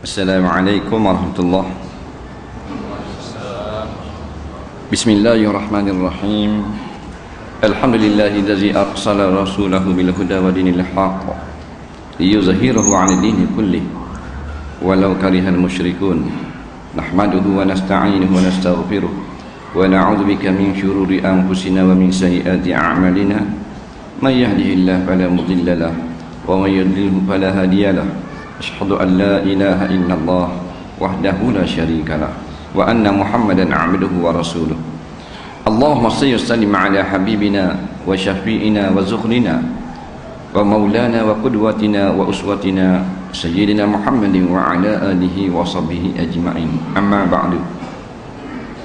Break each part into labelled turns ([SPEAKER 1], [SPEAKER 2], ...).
[SPEAKER 1] Assalamualaikum warahmatullahi. Bismillahirrahmanirrahim. Alhamdulillahillazi arsala rasulahu bil huda wa dinil haqq liyuzhirahu 'ala dini kullih walau karihal musyrikun. Nahmaduhu wa nasta'inuhu wa nastaghfiruh wa na'udzu bika min syururi anfusina wa min sayyiati a'malina. May yahdihillahu fala mudilla lahu wa may yudlilhu fala hadiya lahu. Asyhadu an la ilaha illallah wahdahu la syarika lah wa anna Muhammadan 'abduhu wa rasuluh. Allahumma shalli wa sallim ala habibina wa syafi'ina wa zukhrina wa maulana wa qudwatina wa uswatina sayyidina Muhammadin wa ala alihi wa sahbihi ajma'in. Amma ba'du.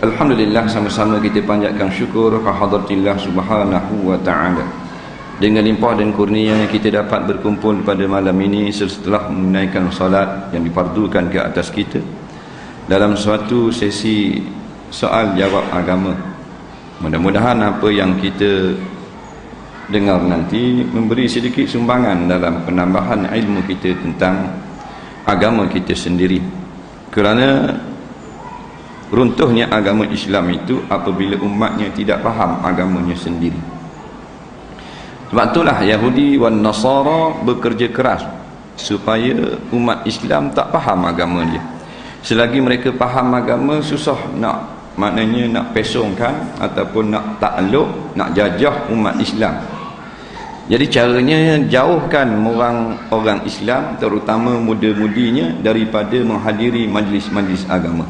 [SPEAKER 1] Alhamdulillah, sama-sama kita panjatkan syukur kehadratullah subhanahu wa ta'ala. Dengan limpah dan kurnia yang kita dapat berkumpul pada malam ini setelah menunaikan solat yang difardukan ke atas kita dalam suatu sesi soal jawab agama. Mudah-mudahan apa yang kita dengar nanti memberi sedikit sumbangan dalam penambahan ilmu kita tentang agama kita sendiri. Kerana runtuhnya agama Islam itu apabila umatnya tidak faham agamanya sendiri. Sebab itulah Yahudi dan Nasara bekerja keras supaya umat Islam tak faham agama dia. Selagi mereka faham agama, susah maknanya nak pesongkan ataupun nak takluk, nak jajah umat Islam. Jadi caranya jauhkan orang Islam, terutama muda-mudinya, daripada menghadiri majlis-majlis agama.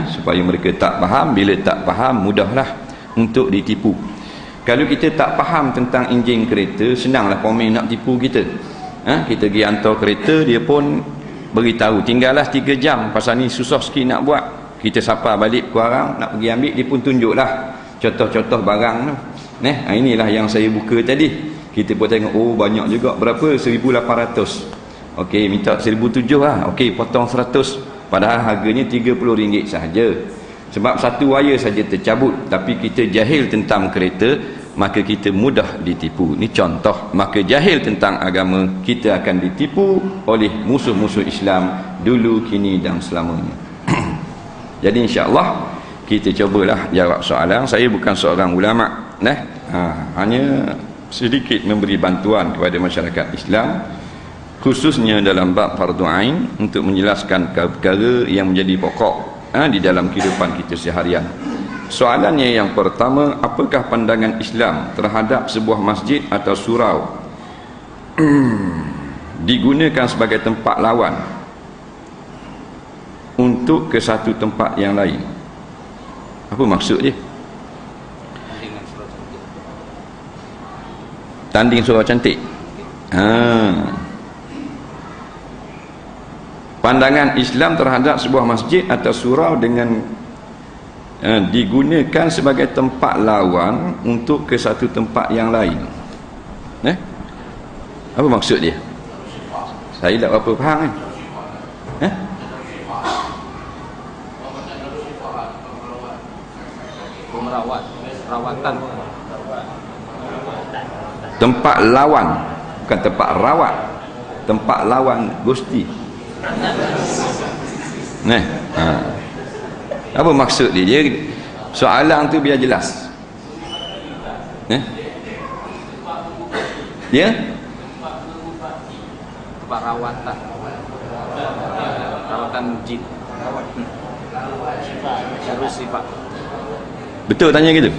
[SPEAKER 1] Supaya mereka tak faham. Bila tak faham, mudahlah untuk ditipu. Kalau kita tak faham tentang enjin kereta, senanglah komen nak tipu kita. Kita pergi hantar kereta, dia pun beritahu tinggallah 3 jam, pasal ni susah sikit nak buat. Kita sapa balik kurang nak pergi ambil, dia pun tunjuklah contoh-contoh barang tu. Inilah yang saya buka tadi. Kita pun tengok, oh banyak juga, berapa? 1,800. Okey, minta 1,700 lah. Okey, potong 100. Padahal harganya RM30 sahaja. Sebab satu wayar saja tercabut. Tapi kita jahil tentang kereta, maka kita mudah ditipu. Ini contoh. Maka jahil tentang agama, kita akan ditipu oleh musuh-musuh Islam dulu, kini dan selamanya. Jadi insya-Allah kita cubalah jawab soalan. Saya bukan seorang ulama, hanya sedikit memberi bantuan kepada masyarakat Islam, khususnya dalam bab fardu ain, untuk menjelaskan perkara yang menjadi pokok di dalam kehidupan kita seharian. Soalannya yang pertama, apakah pandangan Islam terhadap sebuah masjid atau surau digunakan sebagai tempat lawan untuk ke satu tempat yang lain? Apa maksud dia? Tanding surau cantik. Pandangan Islam terhadap sebuah masjid atau surau dengan digunakan sebagai tempat lawan untuk ke satu tempat yang lain. Apa maksud dia? Saya tak berapa faham kan? Rawatan. Tempat lawan, bukan tempat rawat. Tempat lawan Gusti. Apa maksud dia? Soalan tu biar jelas. Ya?
[SPEAKER 2] Tempat rawatan. Rawatan jin. Harus sifat.
[SPEAKER 1] Betul tanya gitu.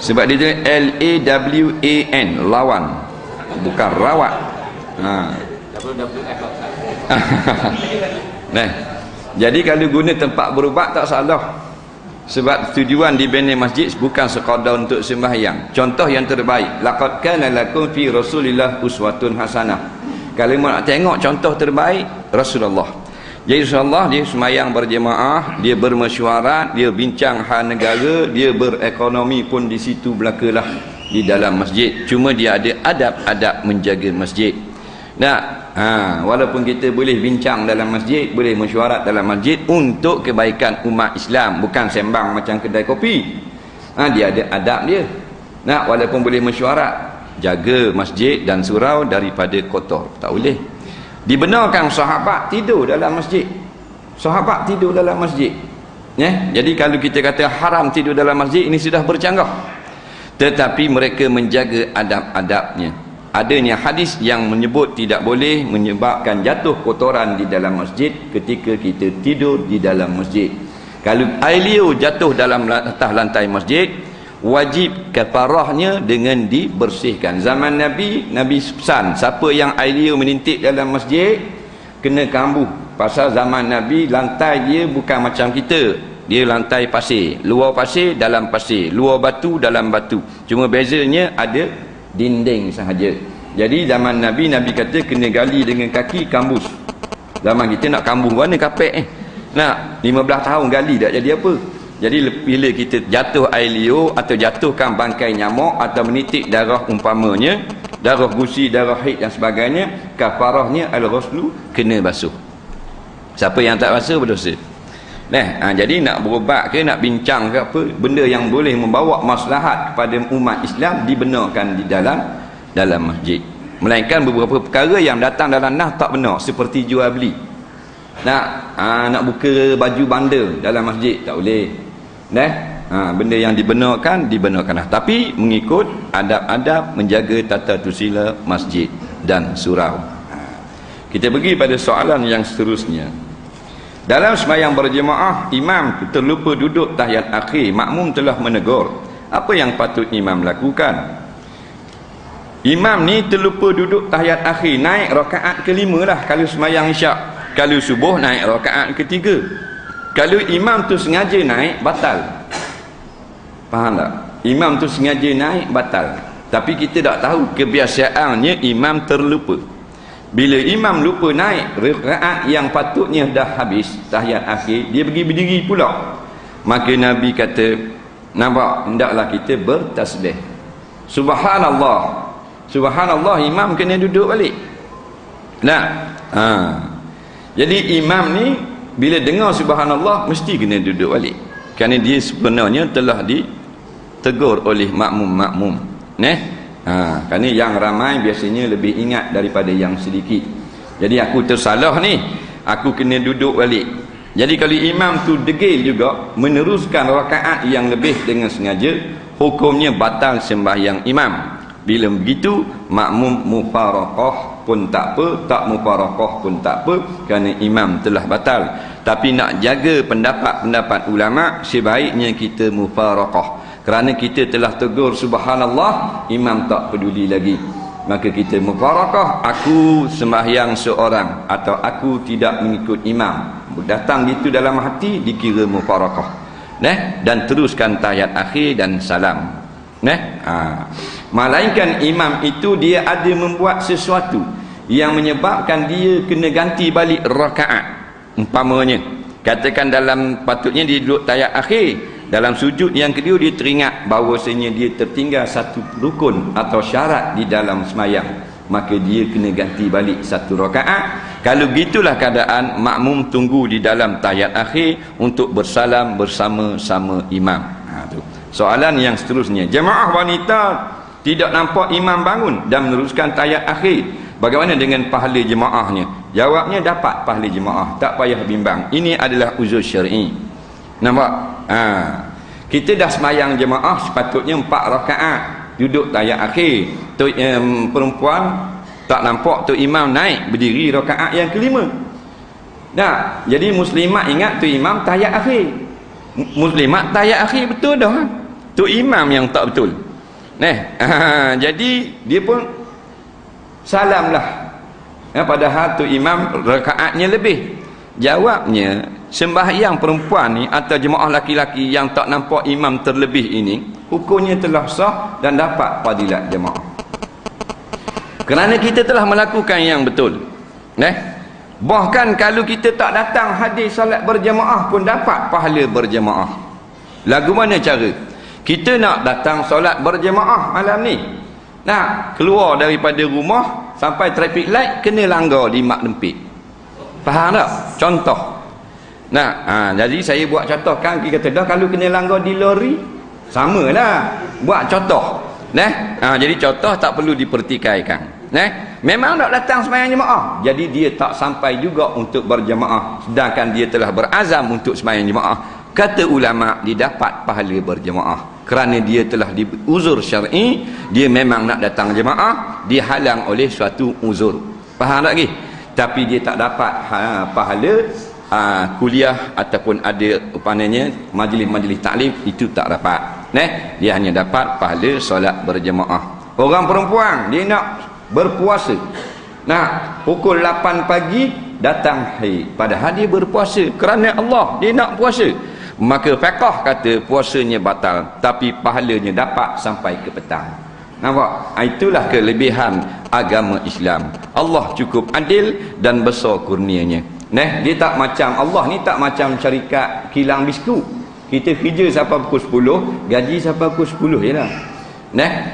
[SPEAKER 1] Sebab dia tu LAWAN, lawan. Bukan rawat.
[SPEAKER 2] WWF.
[SPEAKER 1] Jadi kalau guna tempat berubat tak salah. Sebab tujuan dibina masjid bukan sekadar untuk sembahyang. Contoh yang terbaik, laqad kana lakum fi Rasulillah uswatun hasanah. Kalau nak tengok contoh terbaik, Rasulullah. Jadi Rasulullah dia sembahyang berjemaah, dia bermesyuarat, dia bincang hal negara, dia berekonomi pun di situ belakalah di dalam masjid. Cuma dia ada adab-adab menjaga masjid. Walaupun kita boleh bincang dalam masjid, boleh mesyuarat dalam masjid untuk kebaikan umat Islam, bukan sembang macam kedai kopi. Dia ada adab dia. Walaupun boleh mesyuarat, jaga masjid dan surau daripada kotor. Tak boleh. Dibenarkan sahabat tidur dalam masjid. Sahabat tidur dalam masjid. Jadi kalau kita kata haram tidur dalam masjid, ini sudah bercanggah. Tetapi mereka menjaga adab-adabnya. Adanya hadis yang menyebut tidak boleh menyebabkan jatuh kotoran di dalam masjid ketika kita tidur di dalam masjid. Kalau air liur jatuh dalam atas lantai masjid, wajib kafarahnya dengan dibersihkan. Zaman Nabi pesan, siapa yang air liur menintik dalam masjid kena kambuh. Pasal zaman Nabi lantai dia bukan macam kita, dia lantai pasir, luar pasir dalam pasir, luar batu dalam batu, cuma bezanya ada dinding sahaja. Jadi zaman Nabi kata kena gali dengan kaki, kambus. Zaman kita nak kambuh mana kapek nak 15 tahun gali tak jadi apa. Jadi bila kita jatuh air liur atau jatuhkan bangkai nyamuk atau menitik darah umpamanya, darah gusi, darah haid dan sebagainya, kafarahnya al-ghuslu, kena basuh. Siapa yang tak basuh berdosa. Jadi nak berubat ke, nak bincang ke apa, benda yang boleh membawa maslahat kepada umat Islam dibenarkan di dalam masjid. Melainkan beberapa perkara yang datang dalam nas tak benar, seperti jual beli. Nak buka baju bandar dalam masjid tak boleh. Benda yang dibenarkan. Tapi mengikut adab-adab menjaga tata tusila masjid dan surau. Kita pergi pada soalan yang seterusnya. Dalam sembahyang berjemaah, imam terlupa duduk tahiyat akhir, makmum telah menegur. Apa yang patut imam lakukan? Imam ni terlupa duduk tahiyat akhir, naik rakaat kelima lah kalau sembahyang isyak. Kalau subuh naik rakaat ketiga. Kalau imam tu sengaja naik, batal. Faham tak? Imam tu sengaja naik, batal. Tapi kita tak tahu, kebiasaannya imam terlupa. Bila imam lupa naik rakaat yang patutnya dah habis tahiyat akhir, dia pergi berdiri pula. Maka Nabi kata, nampak, hendaklah kita bertasbih. Subhanallah. Subhanallah, imam kena duduk balik. Jadi imam ni bila dengar subhanallah mesti kena duduk balik. Kerana dia sebenarnya telah ditegur oleh makmum-makmum. Kerana yang ramai biasanya lebih ingat daripada yang sedikit. Jadi aku tersalah ni, aku kena duduk balik. Jadi kalau imam tu degil juga meneruskan rakaat yang lebih dengan sengaja, hukumnya batal sembahyang imam. Bila begitu, makmum mufaraqah pun tak apa, tak mufaraqah pun tak apa, kerana imam telah batal. Tapi nak jaga pendapat-pendapat ulama, sebaiknya kita mufaraqah. Kerana kita telah tegur subhanallah, imam tak peduli lagi. Maka kita mufaraqah, aku sembahyang seorang atau aku tidak mengikut imam. Datang gitu dalam hati, dikira mufaraqah. Dan teruskan tahiyat akhir dan salam. Melainkan imam itu dia ada membuat sesuatu yang menyebabkan dia kena ganti balik rakaat. Umpamanya, katakan patutnya dia duduk tahiyat akhir, dalam sujud yang kedua dia teringat bahawasanya dia tertinggal satu rukun atau syarat di dalam semayang, maka dia kena ganti balik satu rakaat. Kalau gitulah keadaan, makmum tunggu di dalam tahiyat akhir untuk bersalam bersama-sama imam. Soalan yang seterusnya, jemaah wanita tidak nampak imam bangun dan meneruskan tahiyat akhir, bagaimana dengan pahala jemaahnya? Jawabnya, dapat pahala jemaah, tak payah bimbang. Ini adalah uzur syar'i. Nampak? Kita dah semayang jemaah sepatutnya 4 rakaat, duduk tahiyat akhir. Tu perempuan tak nampak tu imam naik berdiri rakaat yang kelima. Jadi muslimat ingat tu imam tahiyat akhir. Muslimat tahiyat akhir betul dah. Tu imam yang tak betul. Jadi dia pun salamlah. Padahal tu imam rakaatnya lebih. Jawabnya, sembahyang perempuan ni atau jemaah laki-laki yang tak nampak imam terlebih ini, hukumnya telah sah dan dapat fadilat jemaah. Kerana kita telah melakukan yang betul. Bahkan kalau kita tak datang hadir salat berjemaah pun dapat pahala berjemaah. Lagu mana cara? Kita nak datang solat berjemaah malam ni, nak keluar daripada rumah sampai traffic light, kena langgar di Mak Dempit. Faham tak? Contoh. Jadi saya buat contoh kan, kita kata dah kalau kena langgar di lori, samalah. Buat contoh. Jadi contoh tak perlu dipertikaikan. Memang tak datang sembahyang jemaah, jadi dia tak sampai juga untuk berjemaah, sedangkan dia telah berazam untuk sembahyang jemaah. Kata ulama, dia dapat pahala berjemaah kerana dia telah diuzur syar'i. Dia memang nak datang jemaah, dihalang oleh suatu uzur. Faham tak lagi? Tapi dia tak dapat pahala kuliah ataupun ada umpamanya majlis-majlis taklim, itu tak dapat. Dia hanya dapat pahala solat berjemaah. Orang perempuan dia nak berpuasa, pukul 8 pagi datang haid, padahal dia berpuasa kerana Allah, dia nak puasa. Maka fiqh kata puasanya batal, tapi pahalanya dapat sampai ke petang. Nampak? Itulah kelebihan agama Islam. Allah cukup adil dan besar kurnianya. Dia tak macam Allah ni, tak macam syarikat kilang biskut. Kita kerja sampai pukul 10, gaji sampai pukul 10 je lah.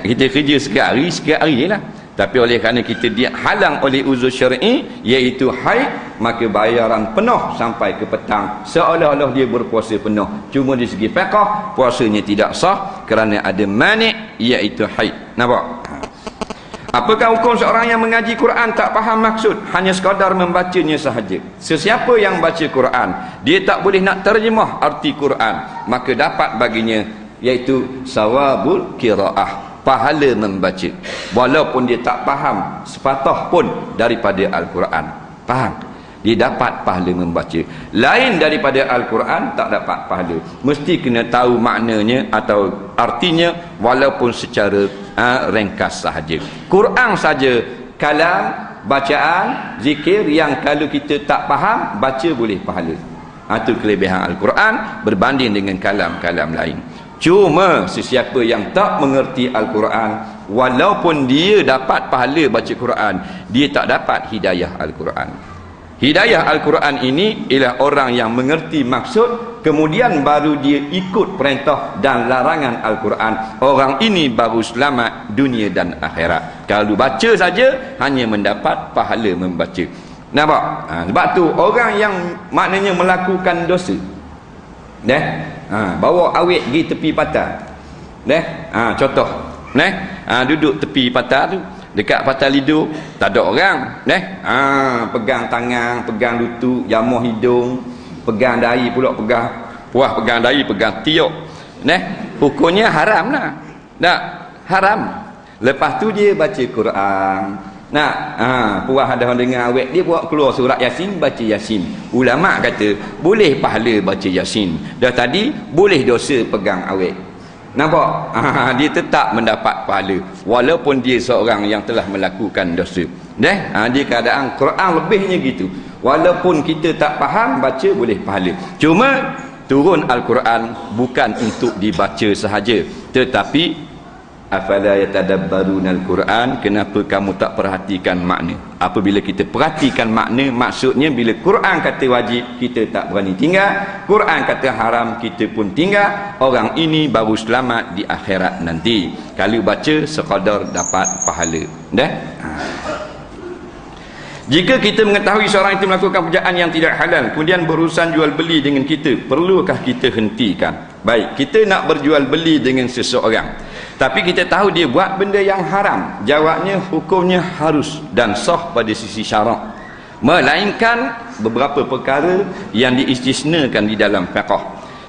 [SPEAKER 1] Kita kerja sekali je lah. Tapi oleh kerana kita dihalang oleh uzur syar'i, iaitu haid, maka bayaran penuh sampai ke petang, seolah-olah dia berpuasa penuh. Cuma di segi fiqh puasanya tidak sah kerana ada mani', iaitu haid. Nampak? Apakah hukum seorang yang mengaji Quran tak faham maksud, hanya sekadar membacanya sahaja? Sesiapa yang baca Quran, dia tak boleh nak terjemah arti Quran, maka dapat baginya iaitu sawabul qiraah, pahala membaca, walaupun dia tak faham sepatah pun daripada Al-Quran. Faham? Dia dapat pahala membaca. Lain daripada Al-Quran tak dapat pahala, mesti kena tahu maknanya atau artinya, walaupun secara ringkas sahaja. Quran saja kalam, bacaan, zikir yang kalau kita tak faham, baca boleh pahala. Itu kelebihan Al-Quran berbanding dengan kalam-kalam lain. Cuma sesiapa yang tak mengerti Al-Quran, walaupun dia dapat pahala baca Quran, dia tak dapat hidayah Al-Quran. Hidayah Al-Quran ini ialah orang yang mengerti maksud, kemudian baru dia ikut perintah dan larangan Al-Quran. Orang ini baru selamat dunia dan akhirat. Kalau baca saja, hanya mendapat pahala membaca. Nampak? Sebab tu orang yang maknanya melakukan dosa, bawa awet pergi tepi patah, contoh, duduk tepi patah tu, dekat patah lidur, tak ada orang, pegang tangan, pegang lutut, jamuh hidung, pegang dahi pula, pegang dahi, pegang tiuk, hukumnya haram lah. Haram. Lepas tu dia baca Quran, puas ada orang dengar awet dia buat keluar surat Yasin, baca Yasin. Ulama kata boleh pahala baca Yasin. Dah tadi boleh dosa pegang awet. Nampak? Dia tetap mendapat pahala walaupun dia seorang yang telah melakukan dosa. Dia keadaan Quran lebihnya gitu. Walaupun kita tak faham, baca boleh pahala. Cuma turun Al-Quran bukan untuk dibaca sahaja, tetapi afala yatadabbaruna al-Quran, kenapa kamu tak perhatikan makna? Apabila kita perhatikan makna, maksudnya bila Quran kata wajib, kita tak berani tinggal. Quran kata haram, kita pun tinggal. Orang ini baru selamat di akhirat nanti. Kalau baca sekadar dapat pahala. Jika kita mengetahui seorang itu melakukan pekerjaan yang tidak halal, kemudian berurusan jual beli dengan kita, perlukah kita hentikan? Baik, kita nak berjual beli dengan seseorang, tapi kita tahu dia buat benda yang haram. Jawabnya, hukumnya harus dan sah pada sisi syarak, melainkan beberapa perkara yang diistisnakan di dalam fiqh.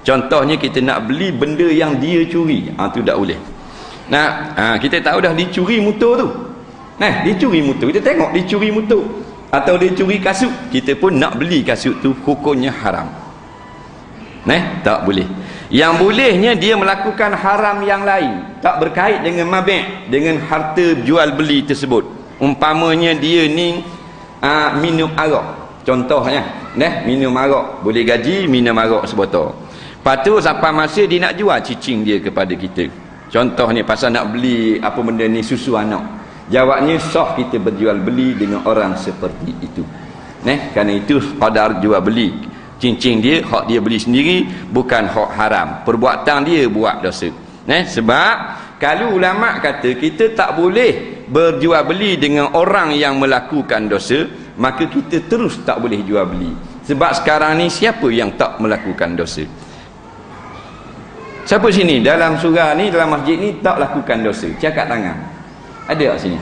[SPEAKER 1] Contohnya, kita nak beli benda yang dia curi, itu tak boleh. Kita tahu dah dicuri motor tu, dicuri motor, kita tengok dicuri motor, atau dia curi kasut, kita pun nak beli kasut tu, hukumnya haram. Tak boleh. Yang bolehnya dia melakukan haram yang lain, tak berkait dengan mabek, dengan harta jual beli tersebut. Umpamanya dia ni minum arak, contohnya, minum arak, boleh gaji minum arak sebotol. Lepas tu sampai masa dia nak jual cicing dia kepada kita, contohnya pasal nak beli apa benda ni, susu anak. Jawabnya sah kita berjual beli dengan orang seperti itu. Kerana itu qadar jual beli cincin dia, hak dia beli sendiri, bukan hak haram. Perbuatan dia buat dosa. Sebab kalau ulama kata kita tak boleh berjual beli dengan orang yang melakukan dosa, maka kita terus tak boleh jual beli. Sebab sekarang ni siapa yang tak melakukan dosa? Siapa sini dalam surah ni, dalam masjid ni tak lakukan dosa? Cakap tangan. Ada kat sini?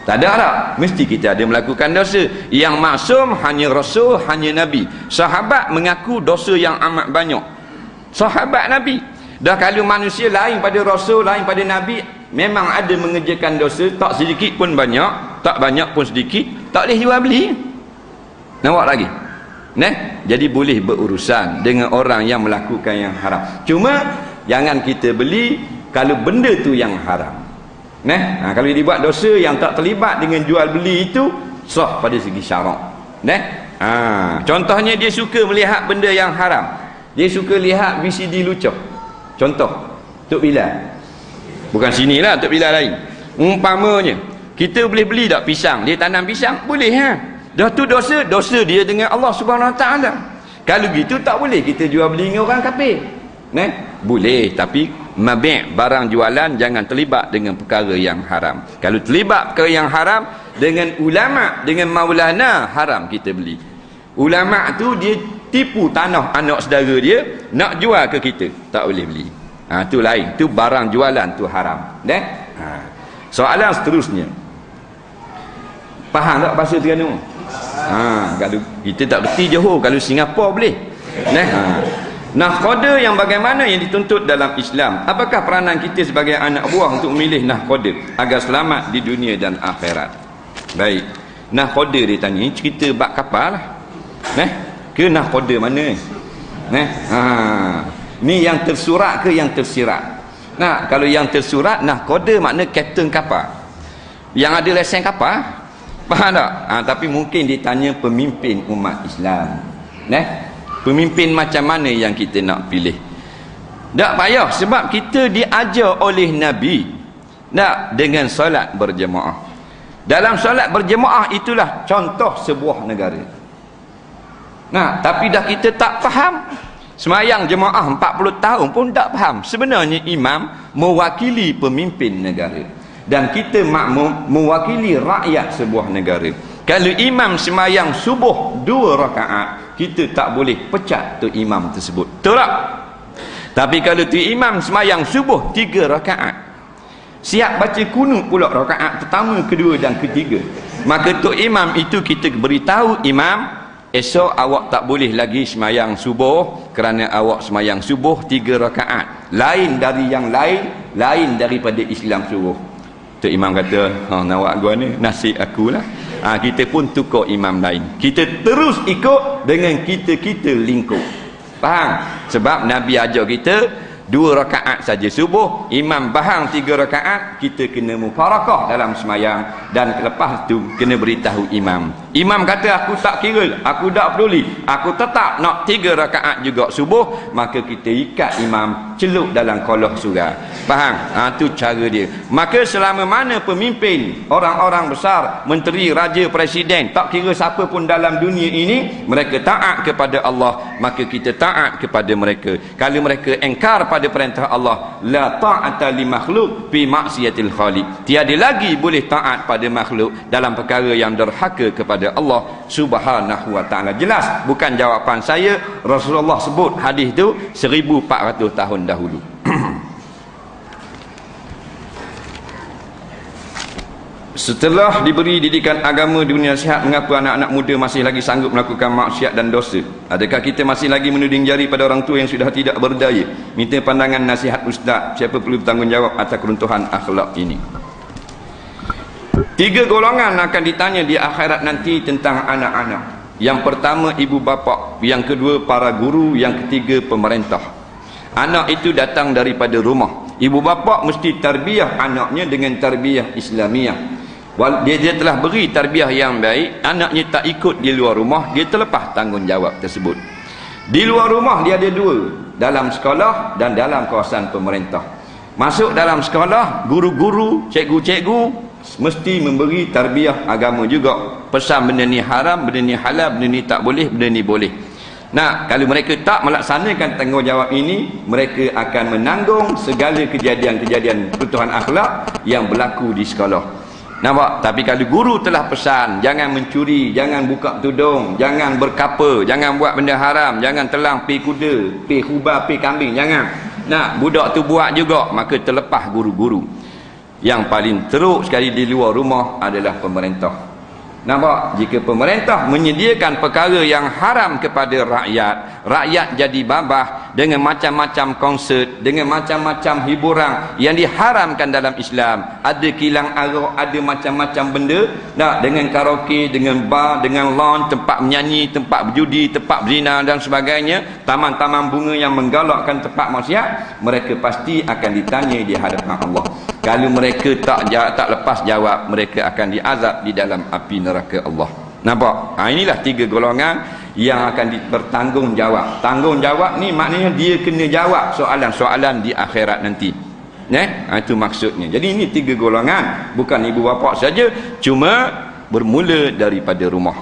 [SPEAKER 1] Tak ada tak? Mesti kita ada melakukan dosa. Yang maksum hanya Rasul, hanya Nabi. Sahabat mengaku dosa yang amat banyak. Sahabat Nabi. Dah kalau manusia lain pada Rasul, lain pada Nabi, memang ada mengerjakan dosa, tak sedikit pun banyak, tak banyak pun sedikit, tak boleh jual beli. Nampak lagi? Jadi boleh berurusan dengan orang yang melakukan yang haram. Cuma jangan kita beli kalau benda tu yang haram. Kalau dibuat dosa yang tak terlibat dengan jual beli itu sah pada segi syarak. Contohnya dia suka melihat benda yang haram. Dia suka lihat VCD lucah. Contoh Tok Bilal. Bukan sinilah, Tok Bilal lain. Umpamanya kita boleh beli tak pisang, dia tanam pisang, boleh dah tu dosa dia dengan Allah Subhanahu Wa Taala. Kalau gitu tak boleh kita jual beli dengan orang kafir. Boleh, tapi mabi' barang jualan jangan terlibat dengan perkara yang haram. Kalau terlibat perkara yang haram dengan ulama, dengan maulana, haram kita beli. Ulama tu dia tipu tanah anak saudara dia, nak jual ke kita, tak boleh beli. Tu lain, tu barang jualan tu haram. Soalan seterusnya, faham tak bahasa Terengganu? Kalau kita tak berti Johor, kalau Singapura boleh. Nahkoda yang bagaimana yang dituntut dalam Islam? Apakah peranan kita sebagai anak buah untuk memilih nahkoda agar selamat di dunia dan akhirat? Baik, nahkoda dia tanya, cerita bab kapal lah. Ke nahkoda mana? Ni yang tersurat ke yang tersirat? Kalau yang tersurat, nahkoda makna kapten kapal yang ada lesen kapal. Faham tak? Tapi mungkin ditanya pemimpin umat Islam. Pemimpin macam mana yang kita nak pilih? Tak payah, sebab kita diajar oleh Nabi dengan solat berjemaah. Dalam solat berjemaah itulah contoh sebuah negara. Tapi dah kita tak faham. Semayang jemaah 40 tahun pun tak faham. Sebenarnya imam mewakili pemimpin negara, dan kita makmum mewakili rakyat sebuah negara. Kalau imam semayang subuh 2 rakaat, kita tak boleh pecat tu imam tersebut. Betul tak? Tapi kalau tu imam semayang subuh 3 rakaat, siap baca kunut pula rakaat pertama, kedua dan ketiga, maka tu imam itu kita beritahu, imam, esok awak tak boleh lagi semayang subuh, kerana awak semayang subuh 3 rakaat, lain dari yang lain, lain daripada Islam subuh. Tu imam kata, nawak gua ni nasib akulah. Kita pun tukar imam lain, kita terus ikut dengan kita lingkup. Faham? Sebab Nabi ajar kita 2 rakaat saja subuh, imam bahang 3 rakaat, kita kena mufarakah dalam semayang, dan lepas tu kena beritahu imam. Imam kata aku tak kira, aku tak peduli, aku tetap nak 3 rakaat juga subuh, maka kita ikat imam, celup dalam koloh surga. Faham? Tu cara dia. Maka selama mana pemimpin, orang-orang besar, menteri, raja, presiden, tak kira siapa pun dalam dunia ini, mereka taat kepada Allah, maka kita taat kepada mereka. Kalau mereka engkar pada perintah Allah, la ta'ata li makhluk fi maksiatil khaliq, tiada lagi boleh taat pada makhluk dalam perkara yang derhaka kepada Allah Subhanahu wa ta'ala. Jelas bukan jawapan saya, Rasulullah sebut hadis tu 1400 tahun dahulu. Setelah diberi didikan agama, dunia sihat, mengapa anak-anak muda masih lagi sanggup melakukan maksiat dan dosa? Adakah kita masih lagi menuding jari pada orang tua yang sudah tidak berdaya? Minta pandangan nasihat ustaz, siapa perlu bertanggungjawab atas keruntuhan akhlak ini? 3 golongan akan ditanya di akhirat nanti tentang anak-anak. Yang pertama ibu bapa, yang kedua para guru, yang ketiga pemerintah. Anak itu datang daripada rumah. Ibu bapa mesti tarbiyah anaknya dengan tarbiyah Islamiah. Dia telah beri tarbiyah yang baik, anaknya tak ikut di luar rumah, dia terlepas tanggungjawab tersebut. Di luar rumah dia ada 2, dalam sekolah dan dalam kawasan pemerintah. Masuk dalam sekolah, guru-guru, cikgu-cikgu mesti memberi tarbiyah agama juga. Pesan benda ni haram, benda ni halal, benda ni tak boleh, benda ni boleh. Kalau mereka tak melaksanakan tanggungjawab ini, mereka akan menanggung segala kejadian-kejadian keruntuhan akhlak yang berlaku di sekolah. Nampak? Tapi kalau guru telah pesan, jangan mencuri, jangan buka tudung, jangan berkapa, jangan buat benda haram, jangan telang pi kuda, pi hubah, pi kambing, jangan. Budak tu buat juga, maka terlepas guru-guru. Yang paling teruk sekali di luar rumah adalah pemerintah. Nampak? Jika pemerintah menyediakan perkara yang haram kepada rakyat, rakyat jadi babah dengan macam-macam konsert, dengan macam-macam hiburan yang diharamkan dalam Islam. Ada kilang arak, ada macam-macam benda, dengan karaoke, dengan bar, dengan lounge, tempat menyanyi, tempat berjudi, tempat berzina dan sebagainya, taman-taman bunga yang menggalakkan tempat maksiat, mereka pasti akan ditanya di hadapan Allah. Kalau mereka tak lepas jawab, mereka akan diazab di dalam api neraka Allah. Nampak? Inilah 3 golongan yang akan bertanggungjawab. Tanggungjawab ni maknanya dia kena jawab soalan-soalan di akhirat nanti. Itu maksudnya. Jadi ini 3 golongan, bukan ibu bapa saja, cuma bermula daripada rumah.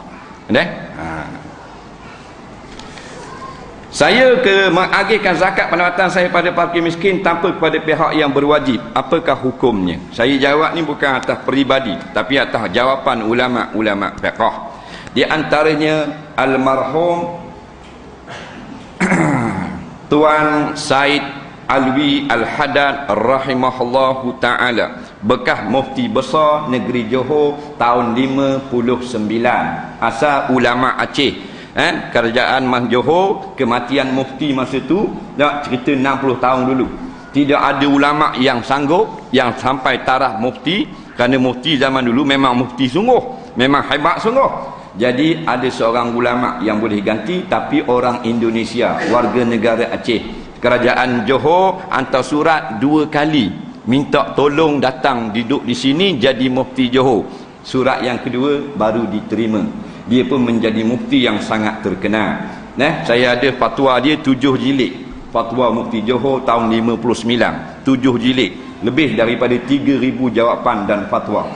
[SPEAKER 1] Saya mengagihkan zakat pendapatan saya pada fakir miskin tanpa kepada pihak yang berwajib. Apakah hukumnya? Saya jawab ni bukan atas peribadi, tapi atas jawapan ulama-ulama fiqh. Di antaranya almarhum Tuan Said Alwi Al-Haddad rahimahullahu ta'ala, bekas mufti besar negeri Johor tahun 59, asal ulama Aceh. Kerajaan Mas Johor, kematian mufti masa tu nak cerita 60 tahun dulu. Tidak ada ulama yang sanggup yang sampai taraf mufti, kerana mufti zaman dulu memang mufti sungguh, memang hebat sungguh. Jadi ada seorang ulama yang boleh ganti, tapi orang Indonesia, warga negara Aceh. Kerajaan Johor hantar surat 2 kali minta tolong datang duduk di sini jadi mufti Johor. Surat yang kedua baru diterima. Dia pun menjadi mufti yang sangat terkenal. Saya ada fatwa dia 7 jilid. Fatwa Mufti Johor tahun 59, 7 jilid. Lebih daripada 3,000 jawapan dan fatwa.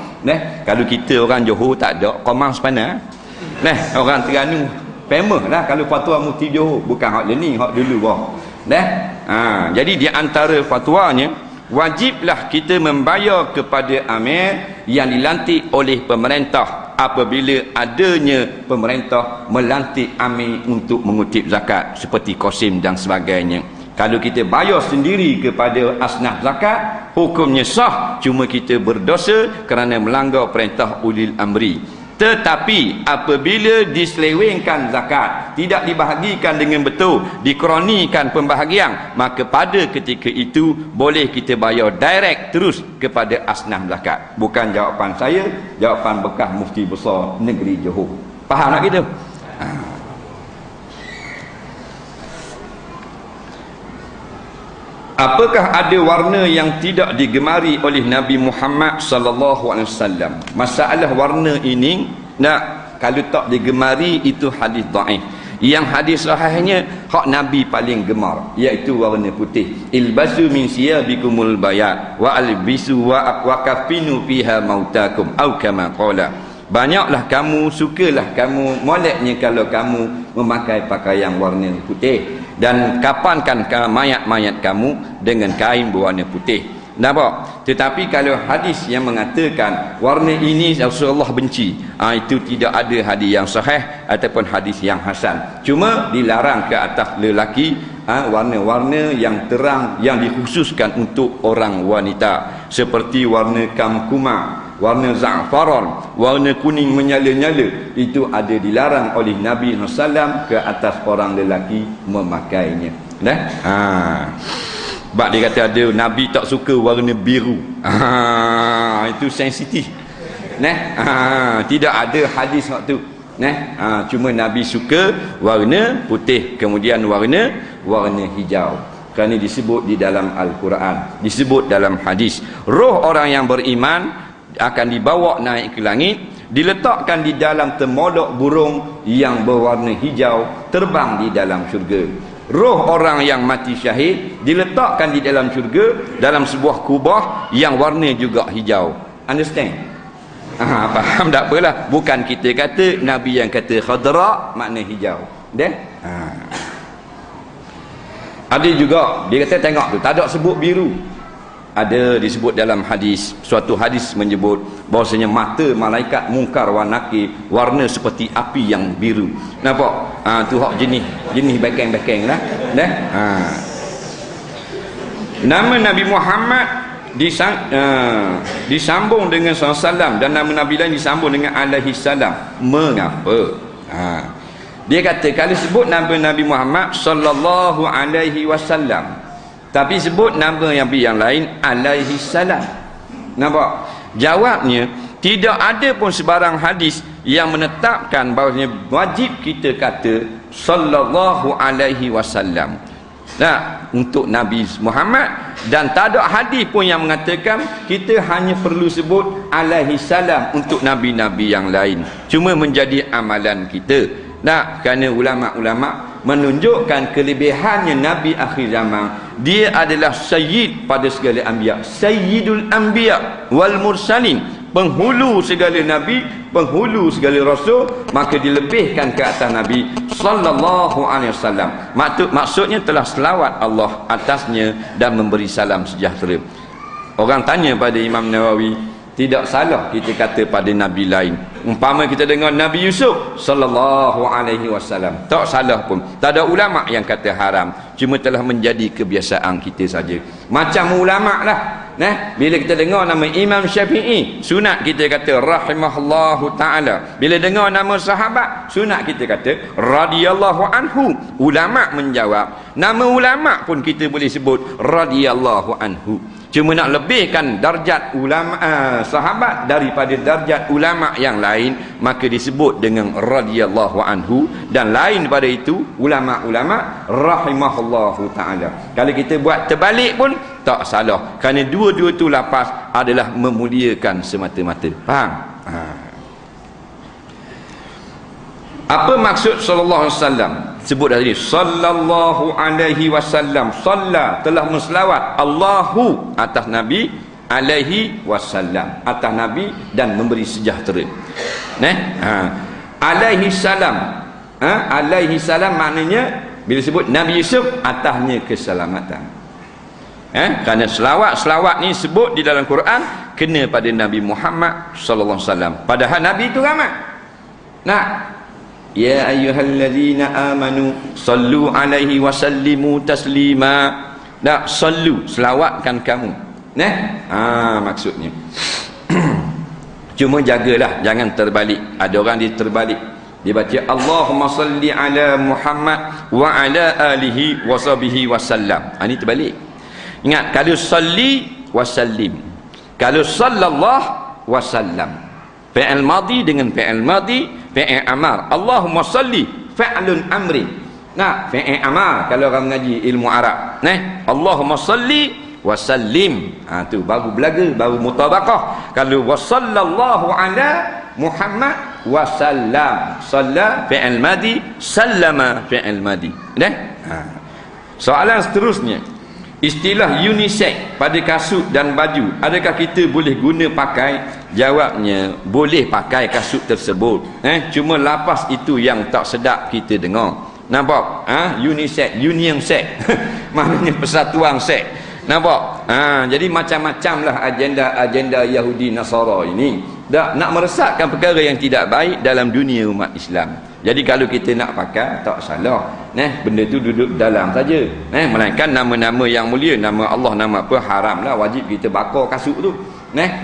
[SPEAKER 1] Kalau kita orang Johor tak ada, Komang Sepana. Orang Terengganu famous lah kalau fatwa Mufti Johor, bukan hak ni, hak dulu bah. Jadi di antara fatwanya, wajiblah kita membayar kepada amir yang dilantik oleh pemerintah apabila adanya pemerintah melantik amir untuk mengutip zakat seperti Qasim dan sebagainya. Kalau kita bayar sendiri kepada asnaf zakat, hukumnya sah, cuma kita berdosa kerana melanggar perintah ulil amri. Tetapi apabila diselewengkan zakat, tidak dibahagikan dengan betul, dikronikan pembahagian, maka pada ketika itu boleh kita bayar direct terus kepada asnaf zakat. Bukan jawapan saya, jawapan bekas mufti besar negeri Johor. Faham tak kita? Apakah ada warna yang tidak digemari oleh Nabi Muhammad sallallahu alaihi wasallam? Masalah warna ini, kalau tak digemari itu hadis dhaif. Yang hadis sahihnya hak Nabi paling gemar, iaitu warna putih. Ilbasu min siyabikumul bayat wa albisu wa kafinu fiha mautakum au kama qala. Banyaklah kamu, sukalah kamu, moleknya kalau kamu memakai pakaian warna putih, dan kapankan mayat-mayat kamu dengan kain berwarna putih. Nampak? Tetapi kalau hadis yang mengatakan warna ini Rasulullah benci, itu tidak ada hadis yang sahih ataupun hadis yang hasan. Cuma dilarang ke atas lelaki warna-warna yang terang yang dikhususkan untuk orang wanita, seperti warna kamkuma, warna za'faran, warna kuning menyala-nyala. Itu ada dilarang oleh Nabi SAW ke atas orang lelaki memakainya. Sebab dia kata ada Nabi tak suka warna biru. Itu sensitif. Tidak ada hadis waktu. Cuma Nabi suka warna putih, kemudian warna hijau. Kerana disebut di dalam Al-Quran, disebut dalam hadis. Roh orang yang beriman akan dibawa naik ke langit, diletakkan di dalam temodok burung yang berwarna hijau, terbang di dalam syurga. Roh orang yang mati syahid diletakkan di dalam syurga dalam sebuah kubah yang warna juga hijau. Understand? Faham tak apalah. Bukan kita kata, Nabi yang kata khadra makna hijau. Ada juga dia kata tengok tu tak ada sebut biru. Ada disebut dalam hadis, suatu hadis menyebut bahawasanya mata malaikat mungkar wa nakir warna seperti api yang biru. Nampak? Tu hak jenis bekeng-bekeng lah. Nama Nabi Muhammad disambung dengan SAW dan nama Nabi lain disambung dengan alaihi salam. Mengapa? Dia kata kalau sebut nama Nabi Muhammad sallallahu alaihi wasallam, tapi sebut nama Nabi yang lain alaihi salam. Nampak? Jawabnya, tidak ada pun sebarang hadis yang menetapkan bahawasanya wajib kita kata sallallahu alaihi wasallam. Nah, untuk Nabi Muhammad, dan tak ada hadis pun yang mengatakan kita hanya perlu sebut alaihi salam untuk nabi-nabi yang lain. Cuma menjadi amalan kita. Nah, kerana ulama-ulama menunjukkan kelebihannya Nabi akhir zaman. Dia adalah sayyid pada segala anbiya, sayyidul anbiya wal mursalin, penghulu segala nabi, penghulu segala rasul, maka dilebihkan ke atas Nabi sallallahu alaihi wasallam. Maksudnya telah selawat Allah atasnya dan memberi salam sejahtera. Orang tanya pada Imam Nawawi, tidak salah kita kata pada nabi lain. Umpama kita dengar Nabi Yusuf sallallahu alaihi wasallam, tak salah pun. Tak ada ulama yang kata haram, cuma telah menjadi kebiasaan kita saja. Macam ulama lah. Nah, bila kita dengar nama Imam Syafi'i, sunat kita kata rahimahullahu taala. Bila dengar nama sahabat, sunat kita kata radhiyallahu anhu. Ulama menjawab, nama ulama pun kita boleh sebut radhiyallahu anhu. Cuma nak lebihkan darjat ulama sahabat daripada darjat ulama yang lain, maka disebut dengan radhiyallahu anhu, dan lain daripada itu ulama-ulama rahimahullahu taala. Kalau kita buat terbalik pun tak salah, kerana dua-dua tu lafaz adalah memuliakan semata-mata. Faham? Apa maksud sallallahu alaihi wasallam? Sebut tadi sallallahu alaihi wasallam. Salla, telah menselawat Allahu atas Nabi, alaihi wasallam atas Nabi, dan memberi sejahtera. Alaihi salam. Alaihi salam maknanya bila sebut Nabi Yusuf, atasnya keselamatan. Kerana selawat ni sebut di dalam Quran kena pada Nabi Muhammad sallallahu alaihi wasallam. Padahal Nabi itu ramai. Nah, ya ayyuhallazina amanu sallu alaihi wasallimu taslima. Dak sallu, selawatkan kamu. Maksudnya. Cuma jagalah jangan terbalik. Ada orang dia terbalik. Dia baca Allahumma salli ala Muhammad wa ala alihi wa sahbihi wasallam. Ini terbalik. Ingat, kalau salli wasallim, kalau sallallahu wasallam, fi'il madhi dengan fi'il madhi, fi'il amar. Allahumma salli fi'lun amri. Nah, fi'il amar kalau orang mengaji ilmu Arab. Allahumma salli wa sallim. Tu baru belaga, baru mutabaqah. Kalau wa sallallahu ala Muhammad wa sallam. Salla fi'il madhi, sallama fi'il madhi. Soalan seterusnya, istilah unisex pada kasut dan baju, adakah kita boleh guna pakai? Jawabnya, boleh pakai kasut tersebut. Cuma lapas itu yang tak sedap kita dengar. Nampak? Unisex, union sex. Maknanya persatuan seks. Nampak? Jadi macam-macam lah agenda Yahudi Nasara ini. Nak meresahkan perkara yang tidak baik dalam dunia umat Islam. Jadi kalau kita nak pakai, tak salah. Benda tu duduk dalam saja. Melainkan nama-nama yang mulia, nama Allah, nama apa, haram lah, wajib kita bakar kasut tu.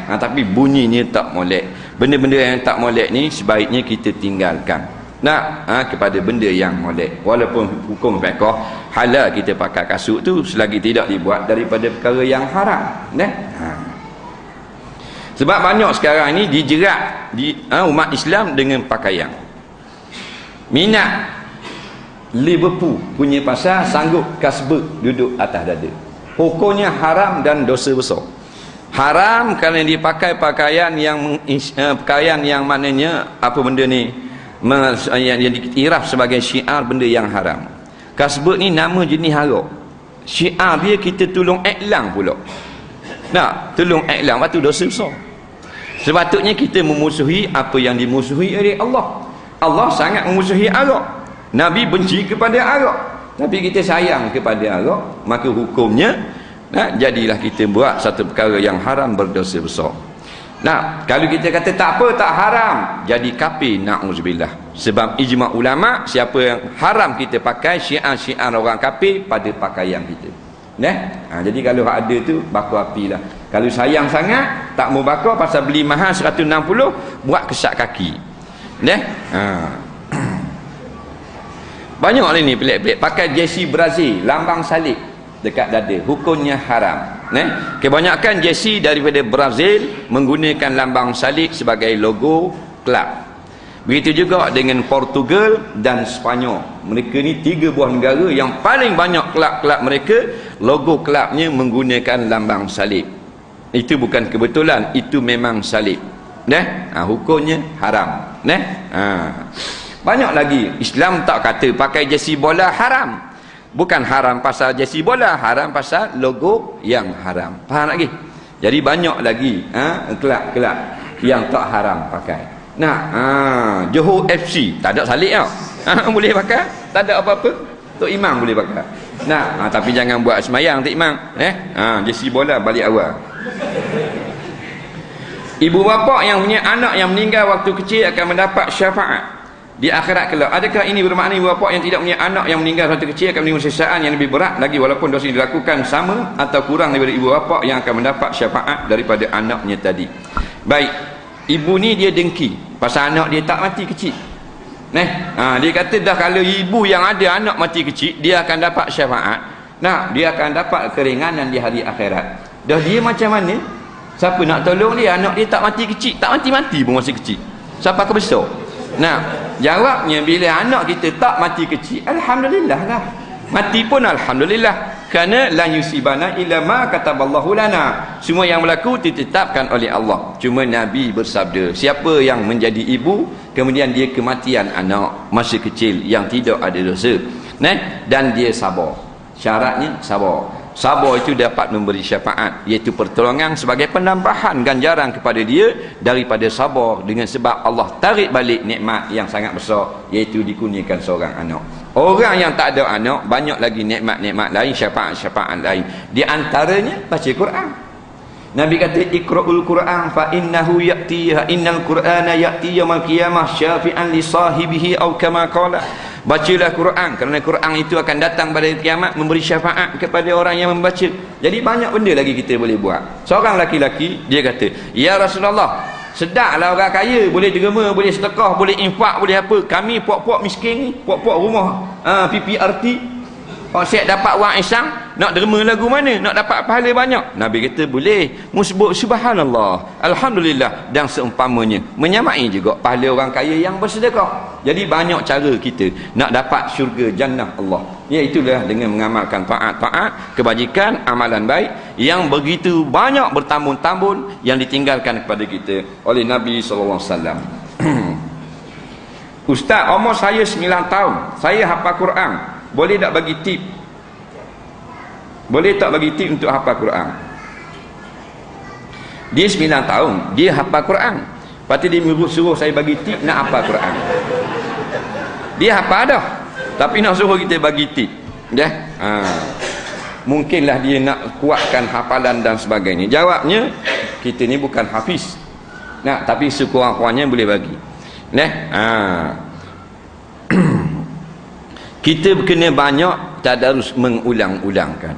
[SPEAKER 1] Tapi bunyinya tak molek. Benda-benda yang tak molek ni sebaiknya kita tinggalkan. Kepada benda yang molek. Walaupun hukum fiqh halal kita pakai kasut tu selagi tidak dibuat daripada perkara yang haram. Sebab banyak sekarang ni dijerat umat Islam dengan pakaian. Minat Liverpool punya pasal sanggup kasbek duduk atas dada. Hukumnya haram dan dosa besar. Haram kerana dipakai pakaian yang pakaian yang maknanya apa benda ni yang diiktiraf sebagai syiar benda yang haram. Kasbek ni nama jenis haram. Syiar dia kita tolong iklan pula. Tolong iklan waktu dosa besar. Sepatutnya kita memusuhi apa yang dimusuhi oleh Allah. Allah sangat memusuhi arak. Nabi benci kepada arak. Tapi kita sayang kepada arak, maka hukumnya jadilah kita buat satu perkara yang haram, berdosa besar. Kalau kita kata tak apa, tak haram, jadi kafir, na'udzubillah. Sebab ijma' ulama, siapa yang haram kita pakai syiar-syiar orang kafir pada pakaian kita. Jadi kalau ada tu baku api lah. Kalau sayang sangat, tak mau bakar pasal beli mahal 160, buat kesak kaki. Banyak ni pelik-pelik. Pakai jersey Brazil, lambang salib dekat dada, hukumnya haram. Kebanyakan jersey daripada Brazil menggunakan lambang salib sebagai logo kelab. Begitu juga dengan Portugal dan Sepanyol. Mereka ni 3 buah negara yang paling banyak kelab-kelab mereka logo kelabnya menggunakan lambang salib. Itu bukan kebetulan, itu memang salib. Hukumnya haram. Banyak lagi. Islam tak kata pakai jersey bola haram. Bukan haram pasal jersey bola, haram pasal logo yang haram. Faham lagi? Jadi banyak lagi kelab-kelab yang tak haram pakai. Johor FC tak ada salib tau. Boleh pakai, tak ada apa-apa. Tok Imam boleh pakai. Tapi jangan buat semayang Tok Imam. Jersey bola balik awal. Ibu bapa yang punya anak yang meninggal waktu kecil akan mendapat syafaat di akhirat kelak. Adakah ini bermakna ibu bapa yang tidak punya anak yang meninggal waktu kecil akan menerima siksaan yang lebih berat lagi walaupun dosa dilakukan sama atau kurang daripada ibu bapa yang akan mendapat syafaat daripada anaknya tadi? Baik, ibu ni dia dengki pasal anak dia tak mati kecil. Dia kata dah kalau ibu yang ada anak mati kecil, dia akan dapat syafaat. Dia akan dapat keringanan di hari akhirat. Dah dia macam mana? Siapa nak tolong dia? Anak dia tak mati kecil, tak mati-mati pun masih kecil. Siapa ke besar? Jawabnya bila anak kita tak mati kecil, alhamdulillah lah. Mati pun alhamdulillah. Kerana la yusibana illa ma kataballahu lana. Semua yang berlaku ditetapkan oleh Allah. Cuma Nabi bersabda, siapa yang menjadi ibu kemudian dia kematian anak masa kecil yang tidak ada dosa, dan dia sabar. Syaratnya sabar. Sabar itu dapat memberi syafaat, iaitu pertolongan sebagai penambahan ganjaran kepada dia daripada sabar, dengan sebab Allah tarik balik nikmat yang sangat besar, iaitu dikurniakan seorang anak. Orang yang tak ada anak, banyak lagi nikmat-nikmat lain, syafaat-syafaat lain. Di antaranya baca Quran. Nabi kata iqra'ul Quran fa innahu innal Qur'ana ya'ti yaumil qiyamah syafi'an li sahibihi aw kama qala. Bacalah Quran kerana Quran itu akan datang pada kiamat memberi syafaat kepada orang yang membaca. Jadi banyak benda lagi kita boleh buat. Seorang laki-laki dia kata, "Ya Rasulullah, sedaplah orang kaya boleh derma, boleh sedekah, boleh infak, boleh apa. Kami puak-puak miskin ni, puak-puak rumah PPRT, kalau siap dapat wang isang, nak derma lagu mana? Nak dapat pahala banyak?" Nabi kata boleh. Musbuk subhanallah, alhamdulillah dan seumpamanya. Menyamai juga pahala orang kaya yang bersedekah. Jadi banyak cara kita nak dapat syurga jannah Allah. Iaitulah dengan mengamalkan taat-taat, kebajikan, amalan baik yang begitu banyak bertambun-tambun yang ditinggalkan kepada kita oleh Nabi SAW. Ustaz, umur saya 9 tahun. Saya hafal Quran. Boleh tak bagi tip? Boleh tak bagi tip untuk hafal Quran? Dia 9 tahun, dia hafal Quran. Lepas tu dia suruh saya bagi tip nak hafal Quran. Dia hafal dah, tapi nak suruh kita bagi tip. Mungkinlah dia nak kuatkan hafalan dan sebagainya. Jawabnya, kita ni bukan hafiz. Tapi sekurang-kurangnya boleh bagi. Kita kena banyak tadarus mengulang-ulangkan.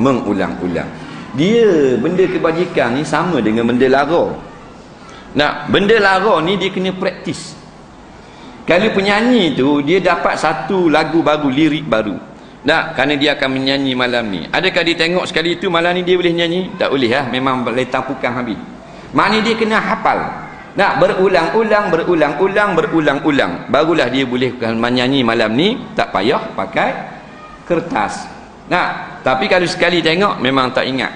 [SPEAKER 1] Mengulang-ulang. Dia benda kebajikan ni sama dengan benda lara. Benda lara ni dia kena praktis. Kalau penyanyi tu dia dapat satu lagu baru, lirik baru. Kerana dia akan menyanyi malam ni. Adakah dia tengok sekali tu malam ni dia boleh nyanyi? Tak boleh lah, memang letang pukang habis. Maknanya dia kena hafal. Berulang-ulang. Barulah dia boleh menyanyi malam ni, tak payah pakai kertas. Tapi kalau sekali tengok memang tak ingat.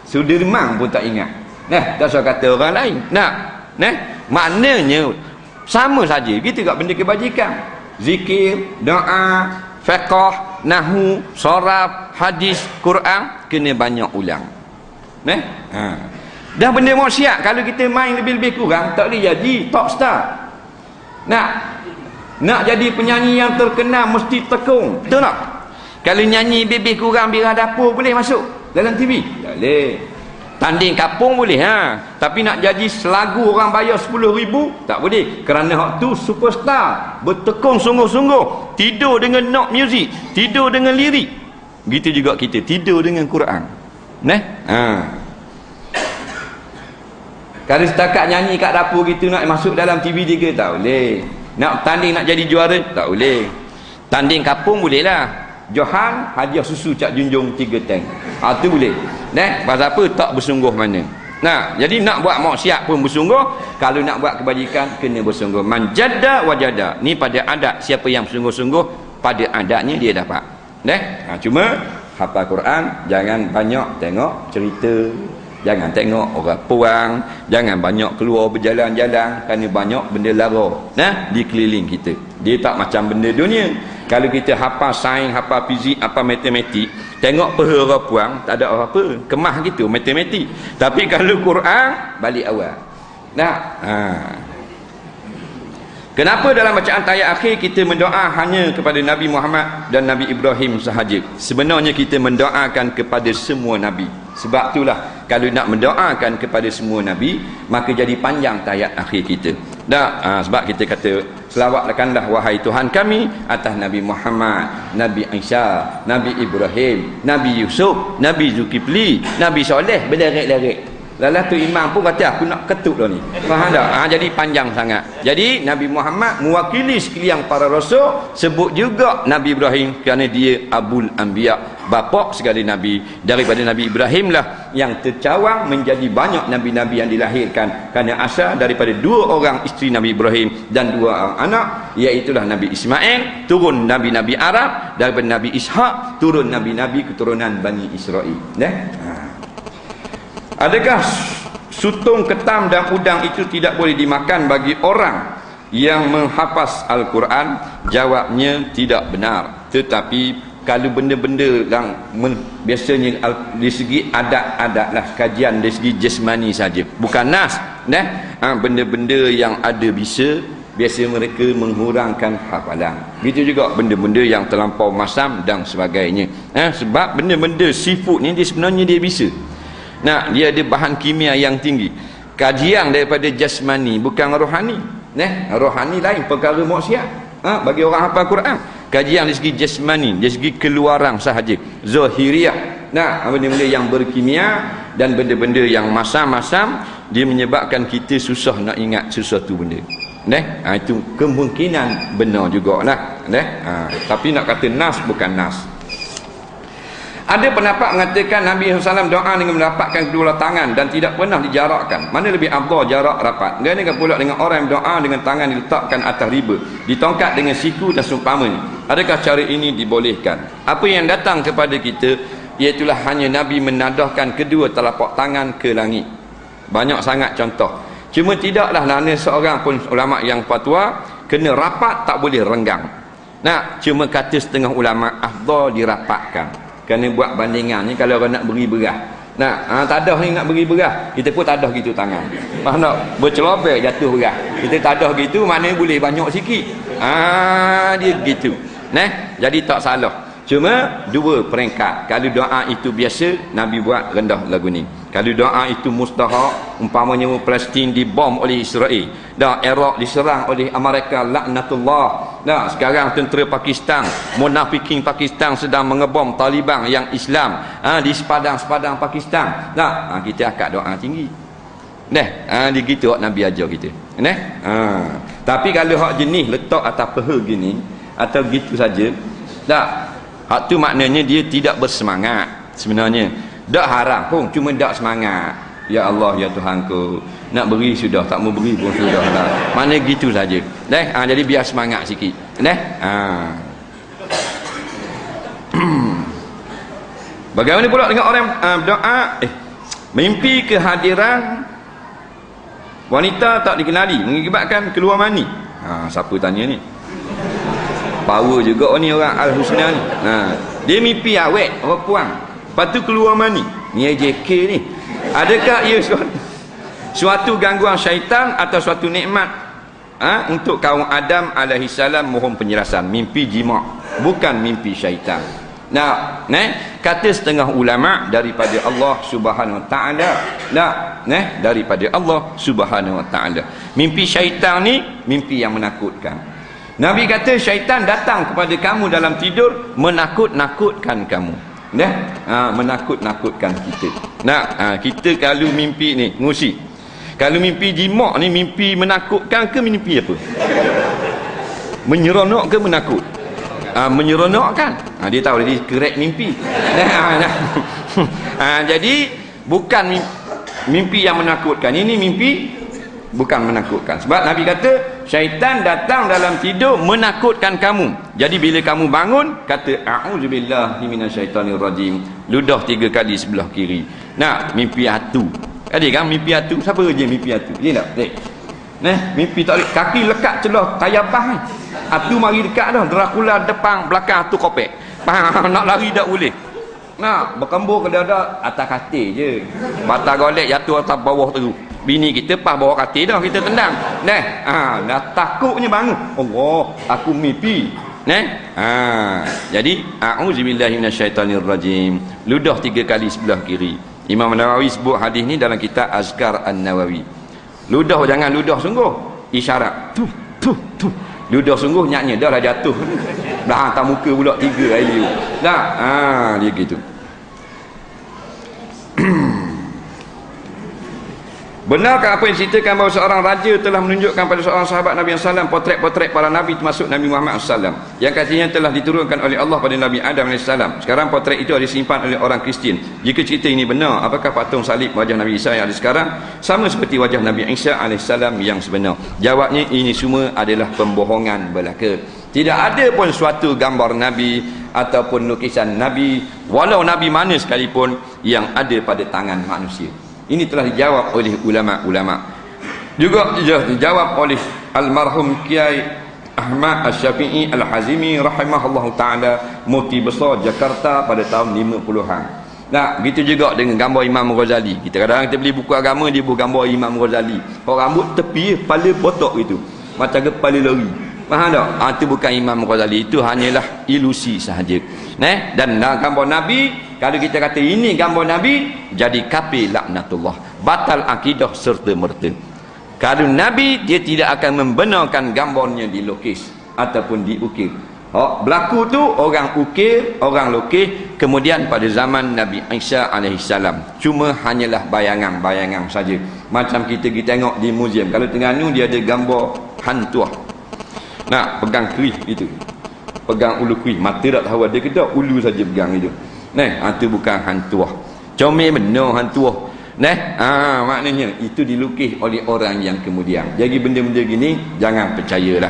[SPEAKER 1] Sudirman pun tak ingat. Tak usah kata orang lain. Maknanya sama saja. Kita kat benda kebajikan. Zikir, doa, fiqh, nahwu, sorab, hadis, Quran kena banyak ulang. Dah benda maksiat, kalau kita main lebih-lebih kurang tak boleh jadi top star. Nak jadi penyanyi yang terkenal mesti tekung, betul tak? Kalau nyanyi lebih kurang biar dapur boleh masuk dalam TV? Tak boleh. Tanding kapung boleh tapi nak jadi selagu orang bayar 10,000 tak boleh, kerana hak tu superstar, bertekung sungguh-sungguh, tidur dengan note music, tidur dengan lirik. Begitu juga kita tidur dengan Quran. Kalau setakat nyanyi kat dapur gitu nak masuk dalam TV3 tak boleh. Nak tanding nak jadi juara tak boleh. Tanding kapung boleh lah. Johan hadiah susu Cak Junjung 3 tank. Tu boleh. Pasal apa? Tak bersungguh mana. Nah, jadi nak buat maksiat pun bersungguh. Kalau nak buat kebajikan kena bersungguh. Man jadda wajada. Ni pada adat, siapa yang sungguh-sungguh pada adatnya dia dapat. Cuma hafal Quran jangan banyak tengok cerita. Jangan tengok orang puang, jangan banyak keluar berjalan-jalan kerana banyak benda lara di keliling kita. Dia tak macam benda dunia. Kalau kita hafal sains, hafal fizik, hafal matematik, tengok peha orang puang, tak ada apa-apa, kemah gitu matematik. Tapi kalau Quran balik awal. Kenapa dalam bacaan tayat akhir kita mendoa hanya kepada Nabi Muhammad dan Nabi Ibrahim sahaja? Sebenarnya kita mendoakan kepada semua Nabi. Sebab itulah kalau nak mendoakan kepada semua Nabi, maka jadi panjang tayat akhir kita. Sebab kita kata selawatkanlah wahai Tuhan kami atas Nabi Muhammad, Nabi Isa, Nabi Ibrahim, Nabi Yusuf, Nabi Zulkifli, Nabi Soleh, berderek-derek. Lalu tu imam pun kata aku nak ketuk dah ni. Faham tak? Jadi panjang sangat. Jadi Nabi Muhammad mewakili sekalian para rasul, sebut juga Nabi Ibrahim kerana dia Abul Anbiya, bapa segala nabi. Daripada Nabi Ibrahim lah yang tercawang menjadi banyak nabi-nabi yang dilahirkan kerana asal daripada 2 orang isteri Nabi Ibrahim dan 2 orang anak, iaitulah Nabi Ismail, turun nabi-nabi Arab, daripada Nabi Ishak turun nabi-nabi keturunan Bani Israel. Adakah sutung, ketam dan udang itu tidak boleh dimakan bagi orang yang menghafaz Al-Quran? Jawabnya tidak benar. Tetapi kalau benda-benda yang biasanya dari segi adat-adat lah, kajian dari segi jasmani saja, bukan nas, benda-benda yang ada bisa, biasa mereka menghurangkan hafalan. Begitu juga benda-benda yang terlampau masam dan sebagainya. Sebab benda-benda seafood ni dia sebenarnya dia bisa. Dia ada bahan kimia yang tinggi. Kajian daripada jasmani bukan rohani. Rohani lain perkara maksiat. Bagi orang hafal Quran, kajian dari segi jasmani, dari segi keluaran sahaja, zahiriyah. Benda-benda yang berkimia dan benda-benda yang masam-masam, dia menyebabkan kita susah nak ingat sesuatu benda. Itu kemungkinan benar jugalah. Tapi nak kata nas bukan nas. Ada pendapat mengatakan Nabi SAW doa dengan mendapatkan kedua tangan dan tidak pernah dijarakkan. Mana lebih afdal, jarak rapat? Dia dengan pula dengan orang yang doa dengan tangan diletakkan atas riba, ditongkat dengan siku dan seumpamanya. Adakah cara ini dibolehkan? Apa yang datang kepada kita iaitulah hanya Nabi menadahkan kedua telapak tangan ke langit. Banyak sangat contoh. Cuma tidaklah mana seorang pun ulama yang fatwa kena rapat, tak boleh renggang. Cuma kata setengah ulama afdal dirapatkan. Kerana buat bandingan ni, kalau orang nak beri beras, tadah ni nak beri beras, kita pun tadah gitu tangan. Faham tak? Bercelobek jatuh beras, kita tadah gitu, maknanya boleh banyak sikit. Dia gitu. Jadi tak salah. Cuma 2 peringkat. Kalau doa itu biasa, Nabi buat rendah lagu ni. Kalau doa itu mustahak, umpamanya Palestin dibom oleh Israel, Iraq diserang oleh Amerika, laknatullah. Sekarang tentera Pakistan, munafikin Pakistan sedang mengebom Taliban yang Islam di sepadang-sepadang Pakistan. Kita akad doa tinggi. Dia gitu Nabi ajar kita. Tapi kalau hak jenis letak atas peha gini atau gitu saja, hak tu maknanya dia tidak bersemangat sebenarnya. Tak haram pun, cuma tak semangat. Ya Allah, ya Tuhanku, nak beri sudah, tak mau beri pun sudah lah. Mana gitu saja. Jadi biar semangat sikit. Bagaimana pula dengan orang berdoa mimpi kehadiran wanita tak dikenali mengakibatkan keluar mani? Siapa tanya ni? Power juga ni orang Al-Husna ni. Dia mimpi awet, orang puang, lepas tu keluar mani. Ni JK ni. Adakah ia suatu gangguan syaitan atau suatu nikmat untuk kaum Adam alaihi salam? Mohon penjelasan. Mimpi jima, bukan mimpi syaitan. Kata setengah ulama daripada Allah Subhanahu wa taala. Daripada Allah Subhanahu wa taala. Mimpi syaitan ni mimpi yang menakutkan. Nabi kata syaitan datang kepada kamu dalam tidur menakut-nakutkan kamu. Menakut-nakutkan kita. Kita kalau mimpi ni ngusi. Kalau mimpi jimak ni mimpi menakutkan ke mimpi apa? Menyeronok ke menakut? Menyeronokkan. Dia tahu dia kerek mimpi. Jadi bukan mimpi yang menakutkan. Ini mimpi bukan menakutkan. Sebab Nabi kata syaitan datang dalam tidur menakutkan kamu. Jadi bila kamu bangun kata a'udzubillahi minasyaitonirrajim, ludah 3 kali sebelah kiri. Nah, mimpi hatu. Ada kan mimpi hatu? Siapa je mimpi hatu? Dia tak? Mimpi tak boleh. Kaki lekat celah tayabah ni. Hatu mari dekat dah. Dracula depan belakang hatu kopek. Nak lari tak boleh. Nak berkembur ke dada atas katil je. Batal golek jatuh atas bawah tu. Bini kita pas bawah katil dah kita tendang. Dah takutnya bangun. Allah, aku mimpi. Jadi a'udzubillahi minasyaitonirrajim. Ludah 3 kali sebelah kiri. Imam Nawawi sebut hadis ni dalam kitab Azkar An-Nawawi. Ludah jangan ludah sungguh. Isyarat. Tu. Ludah sungguh nyaknya dah lah jatuh. Dah hantar muka pula 3 kali. Dah. Dia gitu. Benarkah apa yang diceritakan bahawa seorang raja telah menunjukkan pada seorang sahabat Nabi SAW potret-potret para Nabi termasuk Nabi Muhammad SAW yang katanya telah diturunkan oleh Allah pada Nabi Adam AS. Sekarang potret itu disimpan oleh orang Kristian. Jika cerita ini benar, apakah patung salib wajah Nabi Isa yang ada sekarang sama seperti wajah Nabi Isa AS yang sebenar? Jawabnya, ini semua adalah pembohongan belaka. Tidak ada pun suatu gambar Nabi ataupun lukisan Nabi, walau Nabi mana sekalipun, yang ada pada tangan manusia. Ini telah dijawab oleh ulama-ulama. Juga dijawab oleh almarhum Kiai Ahmad Asy-Syafi'i Al-Hazimi rahimahullahu taala, mufti besar Jakarta pada tahun 50-an. Nah, begitu juga dengan gambar Imam Ghazali. Kita kadang-kadang kita beli buku agama, dia buat gambar Imam Ghazali. Orang rambut tepi, kepala botok gitu. Macam kepala lori. Faham tak? Itu bukan Imam Ghazali, itu hanyalah ilusi sahaja. Dan gambar Nabi, kalau kita kata ini gambar Nabi, jadi kafir laknatullah, batal akidah serta merta. Kalau Nabi, dia tidak akan membenarkan gambarnya dilukis ataupun diukir. Berlaku tu orang ukir, orang lukis, kemudian pada zaman Nabi Isa alaihissalam cuma hanyalah bayangan-bayangan saja. Macam kita tengok di muzium, kalau Terengganu dia ada gambar hantuah. Nak pegang kerih itu, pegang ulu kerih, mata tak tahu ada ke tak, ulu saja pegang itu. Itu bukan hantuah. Comel benar hantuah. Maknanya itu dilukis oleh orang yang kemudian. Jadi benda-benda gini jangan percayalah.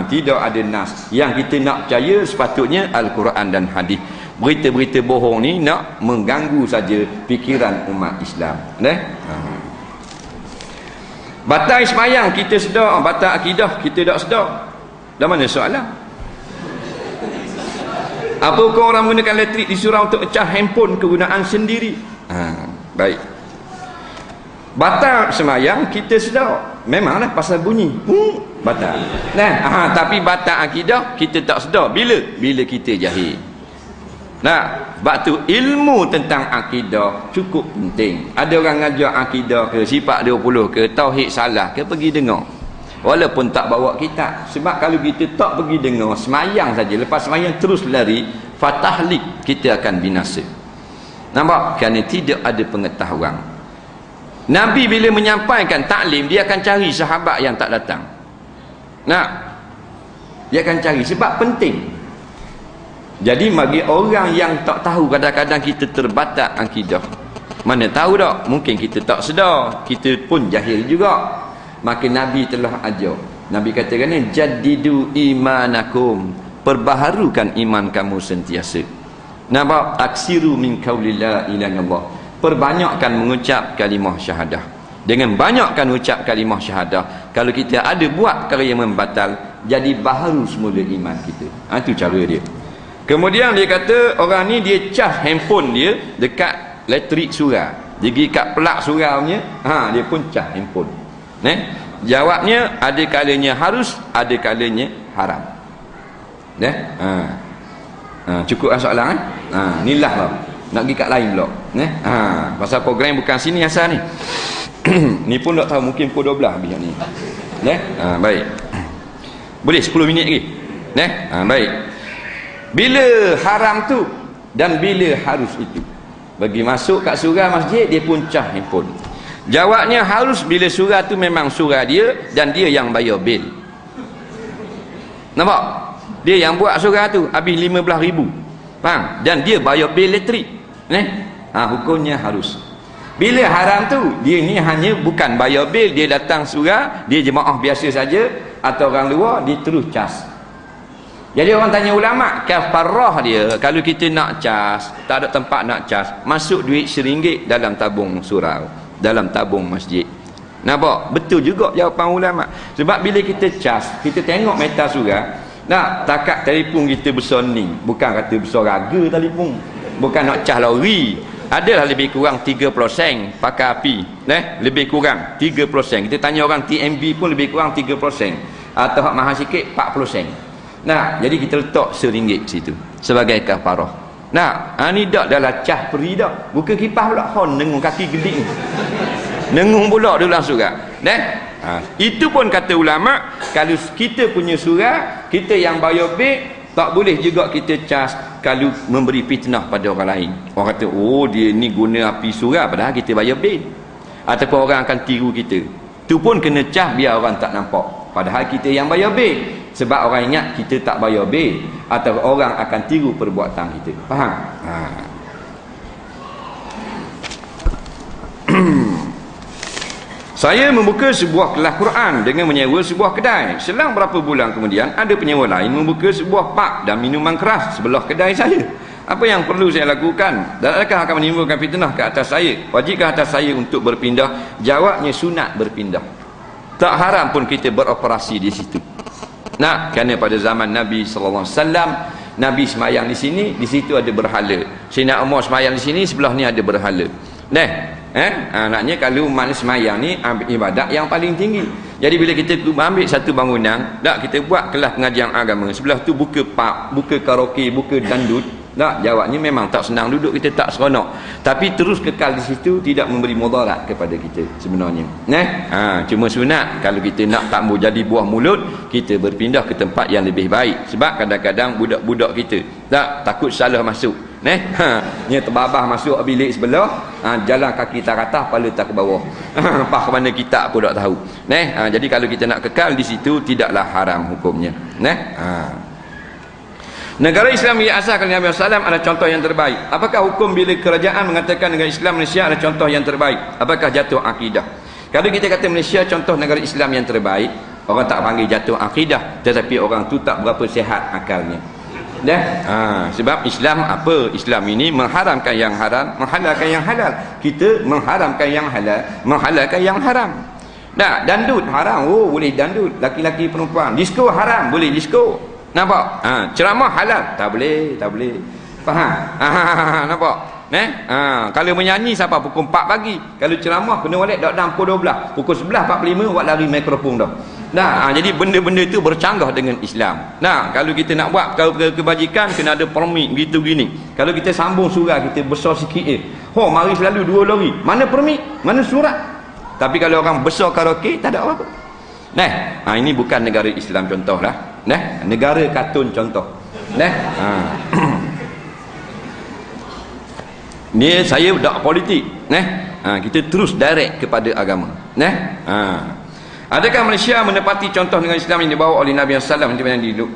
[SPEAKER 1] Tidak ada nas. Yang kita nak percaya sepatutnya Al-Quran dan hadis. Berita-berita bohong ni nak mengganggu saja fikiran umat Islam. Batal semayang kita sedar, batal akidah kita tak sedar. Dah mana soalan? Apakah orang menggunakan elektrik disuruh untuk pecah handphone kegunaan sendiri? Baik. Batal semayang kita sedar. Memanglah pasal bunyi. Batal. Tapi batal akidah kita tak sedar. Bila kita jahil. Sebab tu ilmu tentang akidah cukup penting. Ada orang ngajar akidah ke, sifat 20 ke, tauhid salah ke, pergi dengar. Walaupun tak bawa kitab. Sebab kalau kita tak pergi dengar, semayang saja, lepas semayang terus lari, fatahlik, kita akan binasa. Nampak? Kerana tidak ada pengetahuan. Nabi bila menyampaikan taklim, dia akan cari sahabat yang tak datang. Dia akan cari sebab penting. Jadi bagi orang yang tak tahu, kadang-kadang kita terbatas akidah. Mana tahu tak? Mungkin kita tak sedar, kita pun jahil juga. Maka Nabi telah ajar. Nabi katakan, jaddidu imanakum, perbaharukan iman kamu sentiasa. Nampak? Aksiru min qauli la ilaha illallah, perbanyakkan mengucap kalimah syahadah. Dengan banyakkan ucap kalimah syahadah, kalau kita ada buat perkara yang membatal, jadi baharu semula iman kita. Itu cara dia. Kemudian dia kata, orang ni dia cas handphone dia dekat elektrik surau. Dia pergi kat pelak surau punya, dia pun cas handphone. Jawabnya, ada kalanya harus, ada kalanya haram. Cukup soalan kan? Inilah lah. Nak pergi kat lain pula. Pasal program bukan sini asal ni. Ni pun tak tahu, mungkin pukul 12 habis ni. Baik. Boleh 10 minit lagi. Baik. Bila haram tu dan bila harus itu. Bagi masuk kat surau masjid, dia pun cas handphone. Jawabnya harus bila surah tu memang surah dia dan dia yang bayar bil. Nampak? Dia yang buat surah tu habis 15,000. Faham? Dan dia bayar bil elektrik. Hukumnya harus. Bila haram tu, dia ni hanya bukan bayar bil, dia datang surah, dia jemaah biasa saja atau orang luar, dia terus cas. Jadi orang tanya ulama, kafarah dia kalau kita nak cas, tak ada tempat nak cas, masuk duit RM1 dalam tabung surau, dalam tabung masjid. Nampak? Betul juga jawapan ulama. Sebab bila kita cas, kita tengok meta surau, nak takat telefon kita besar ni, bukan kata besar raga telefon, bukan nak cas lori, adalah lebih kurang 30 sen pakai api, lebih kurang 30 sen. Kita tanya orang TMB pun lebih kurang 30 sen, atau hak mahal sikit 40 sen. Jadi kita letak RM1 situ sebagai kafarah. Ni dak dalam cah peri dak, bukan kipas pula, hon nengung kaki gedik nengung pula dulu langsung itu pun kata ulama, kalau kita punya surah, kita yang bayar bil, tak boleh juga kita cas kalau memberi fitnah pada orang lain. Orang kata, oh dia ni guna api surah padahal kita bayar bil, ataupun orang akan tiru kita, tu pun kena cas biar orang tak nampak padahal kita yang bayar bil. Sebab orang ingat kita tak bayar bil, atau orang akan tiru perbuatan kita. Faham? Saya membuka sebuah kelas Quran dengan menyewa sebuah kedai. Selang berapa bulan kemudian, ada penyewa lain membuka sebuah pub dan minuman keras sebelah kedai saya. Apa yang perlu saya lakukan? Dan adakah akan menimbulkan fitnah ke atas saya? Wajibkah atas saya untuk berpindah? Jawabnya sunat berpindah. Tak haram pun kita beroperasi di situ. Kerana pada zaman Nabi SAW, Nabi semayang di sini, di situ ada berhala. Sayyidina Umar semayang di sini, sebelah ni ada berhala. Naknya kalau manusia semayang ni ibadat yang paling tinggi. Jadi bila kita ambil satu bangunan, kita buat kelas pengajian agama, sebelah tu buka pub, buka karaoke, buka dandut, jawabnya memang tak senang duduk, kita tak seronok. Tapi terus kekal di situ tidak memberi mudarat kepada kita sebenarnya. Cuma sunat kalau kita nak tak mau jadi buah mulut, kita berpindah ke tempat yang lebih baik. Sebab kadang-kadang budak-budak kita takut salah masuk. Dia terbabah masuk bilik sebelah, jalan kaki tak atas, kepala tak ke bawah. Pas ke mana kita pun tak tahu. Jadi kalau kita nak kekal di situ, tidaklah haram hukumnya. Negara Islam yang asaskan Nabi SAW adalah contoh yang terbaik. Apakah hukum bila kerajaan mengatakan negara Islam Malaysia adalah contoh yang terbaik? Apakah jatuh akidah? Kalau kita kata Malaysia contoh negara Islam yang terbaik, orang tak panggil jatuh akidah, tetapi orang tu tak berapa sihat akalnya. Sebab Islam apa? Islam ini mengharamkan yang haram, menghalalkan yang halal. Kita mengharamkan yang halal, menghalalkan yang haram. Dandut haram, boleh dandut, laki-laki perempuan. Disko haram, boleh disko. Nampak? Ceramah halal, tak boleh. Faham? Nampak? Kalau menyanyi sampai pukul 4 pagi, kalau ceramah kena balik dalam pukul 12, pukul 11.45 buat lari mikrofon dah. Jadi benda-benda itu bercanggah dengan Islam. Kalau kita nak buat perkara kebajikan, kena ada permit gitu gini. Kalau kita sambung surah, kita besar sikit, mari selalu 2 lori, mana permit, mana surat. Tapi kalau orang besar karaoke, tak ada apa-apa. Ini bukan negara Islam contoh lah. Negara katun contoh. Ni saya tak politik. Kita terus direct kepada agama. Adakah Malaysia menepati contoh negara Islam yang dibawa oleh Nabi SAW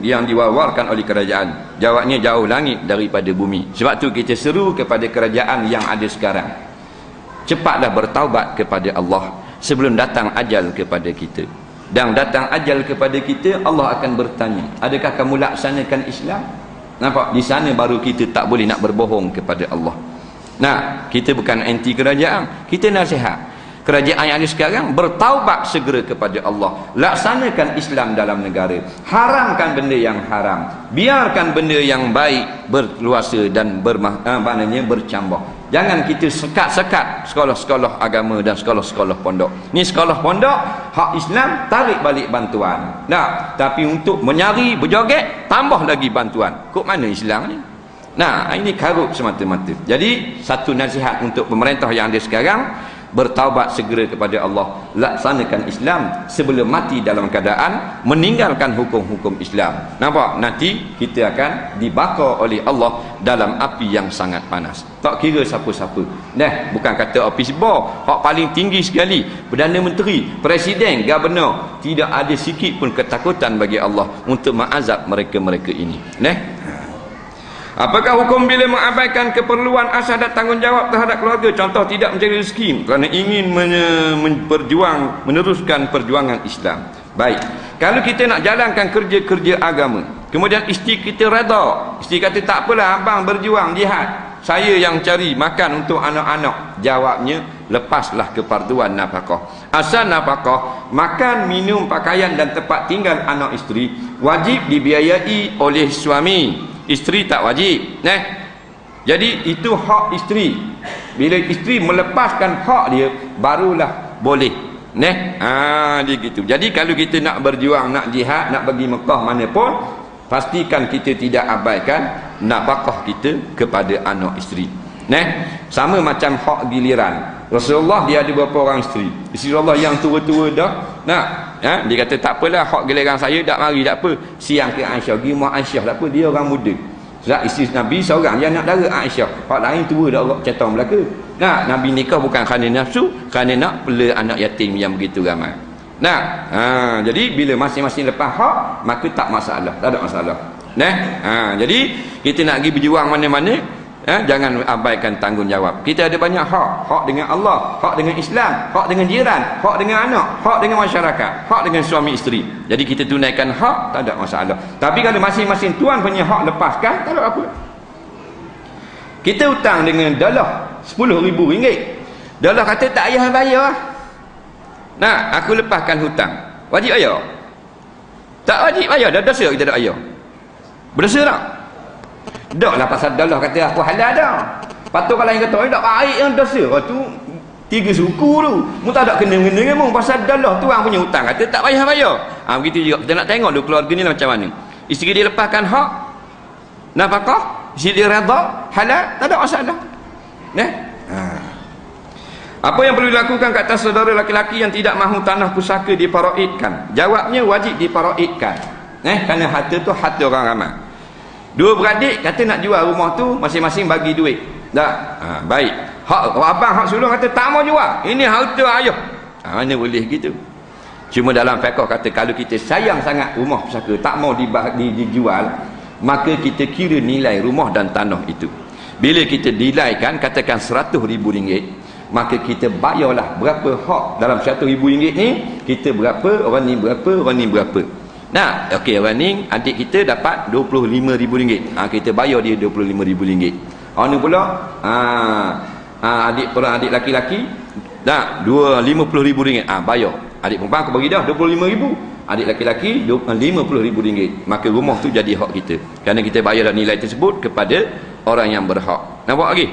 [SPEAKER 1] yang diwawarkan oleh kerajaan? Jawabnya jauh langit daripada bumi. Sebab tu kita seru kepada kerajaan yang ada sekarang, cepatlah bertaubat kepada Allah sebelum datang ajal kepada kita. Dan datang ajal kepada kita, Allah akan bertanya, adakah kamu laksanakan Islam? Nampak? Di sana baru kita tak boleh nak berbohong kepada Allah. Kita bukan anti kerajaan, kita nasihat kerajaan yang ada sekarang, bertaubat segera kepada Allah, laksanakan Islam dalam negara, haramkan benda yang haram, biarkan benda yang baik berluasa dan bercambah. Jangan kita sekat-sekat sekolah-sekolah agama dan sekolah-sekolah pondok. Ni sekolah pondok hak Islam, tarik balik bantuan. Tapi untuk menyari berjoget, tambah lagi bantuan. Kok mana Islam ni? Ini karut semata-mata. Jadi satu nasihat untuk pemerintah yang ada sekarang, bertaubat segera kepada Allah, laksanakan Islam sebelum mati dalam keadaan meninggalkan hukum-hukum Islam. Nampak? Nanti kita akan dibakar oleh Allah dalam api yang sangat panas. Tak kira siapa-siapa. Bukan kata office boy, hak paling tinggi sekali, Perdana Menteri, Presiden, Gubernur, tidak ada sikit pun ketakutan bagi Allah untuk mengazab mereka-mereka ini. Apakah hukum bila mengabaikan keperluan asal dan tanggungjawab terhadap keluarga? Contoh, tidak mencari rezeki kerana ingin meneruskan perjuangan Islam. Baik, kalau kita nak jalankan kerja-kerja agama, kemudian isteri kita reda, isteri kata tak apalah abang berjuang jihad, saya yang cari makan untuk anak-anak. Jawabnya, lepaslah kefarduan nafkah. Asal nafkah, makan, minum, pakaian dan tempat tinggal anak isteri wajib dibiayai oleh suami. Isteri tak wajib. Jadi itu hak isteri. Bila isteri melepaskan hak dia, barulah boleh. Dia gitu. Jadi kalau kita nak berjuang, nak jihad, nak pergi Mekah mana pun, pastikan kita tidak abaikan nafkah kita kepada anak isteri. Sama macam hak giliran. Rasulullah dia ada berapa orang isteri? Isteri Allah yang tua-tua dah. Dia kata tak apalah, hak giliran saya tak mari, tak apa. Siang ke Aisyah, pergi rumah Aisyah, tak apa, dia orang muda. Sebab isteri Nabi seorang yang nak dara Aisyah. Hak lain tua dah orang cetong belaka. Nabi nikah bukan kerana nafsu, kerana nak pela anak yatim yang begitu ramai. Jadi bila masing-masing lepas hak, maka tak masalah, tak ada masalah. Jadi kita nak pergi berjuang mana-mana, jangan abaikan tanggungjawab. Kita ada banyak hak dengan Allah, hak dengan Islam, hak dengan jiran, hak dengan anak, hak dengan masyarakat, hak dengan suami isteri. Jadi kita tunaikan hak, tak ada masalah. Tapi kalau masing-masing tuan punya hak lepaskan, tak ada apa. Kita hutang dengan dalah RM10,000. Dalah kata tak payah bayar lah. Aku lepaskan hutang, wajib bayar? Tak wajib bayar, dah dosa kita tak bayar. Berdosa tak? Dak lah, pasal dalah kata aku halal dah. Patut kalau yang kata tak baik yang dosa, tu tiga suku tu. Mu tak ada kena-kena dengan mu pasal dalah tu orang punya hutang, kata tak payah bayar. Begitu juga kita nak tengok dulu keluarga ni macam mana. Isteri dia lepaskan hak nafkah, isteri dia redha halal, tak ada masalah. Apa yang perlu dilakukan kat atas saudara laki-laki yang tidak mahu tanah pusaka diparaidkan? Jawabnya, wajib diparaidkan. Kerana harta tu harta orang ramai. Dua beradik kata nak jual rumah tu, masing-masing bagi duit. Baik. Abang hak sulung kata tak mau jual, ini harta ayah. Mana boleh gitu? Cuma dalam fiqh kata kalau kita sayang sangat rumah pusaka, tak mau dijual, maka kita kira nilai rumah dan tanah itu. Bila kita nilaikan, katakan RM100,000, maka kita bayarlah berapa hak dalam RM100,000 ni, kita berapa, orang ni berapa, orang ni berapa. Okey, orang ni adik kita dapat RM25,000. Kita bayar dia RM25,000. Orang ni pula adik laki-laki RM50,000. Bayar. Adik perempuan aku bagi dah RM25,000. Adik laki-laki RM50,000. Maka rumah tu jadi hak kita. Kerana kita bayar nilai tersebut kepada orang yang berhak. Nampak lagi?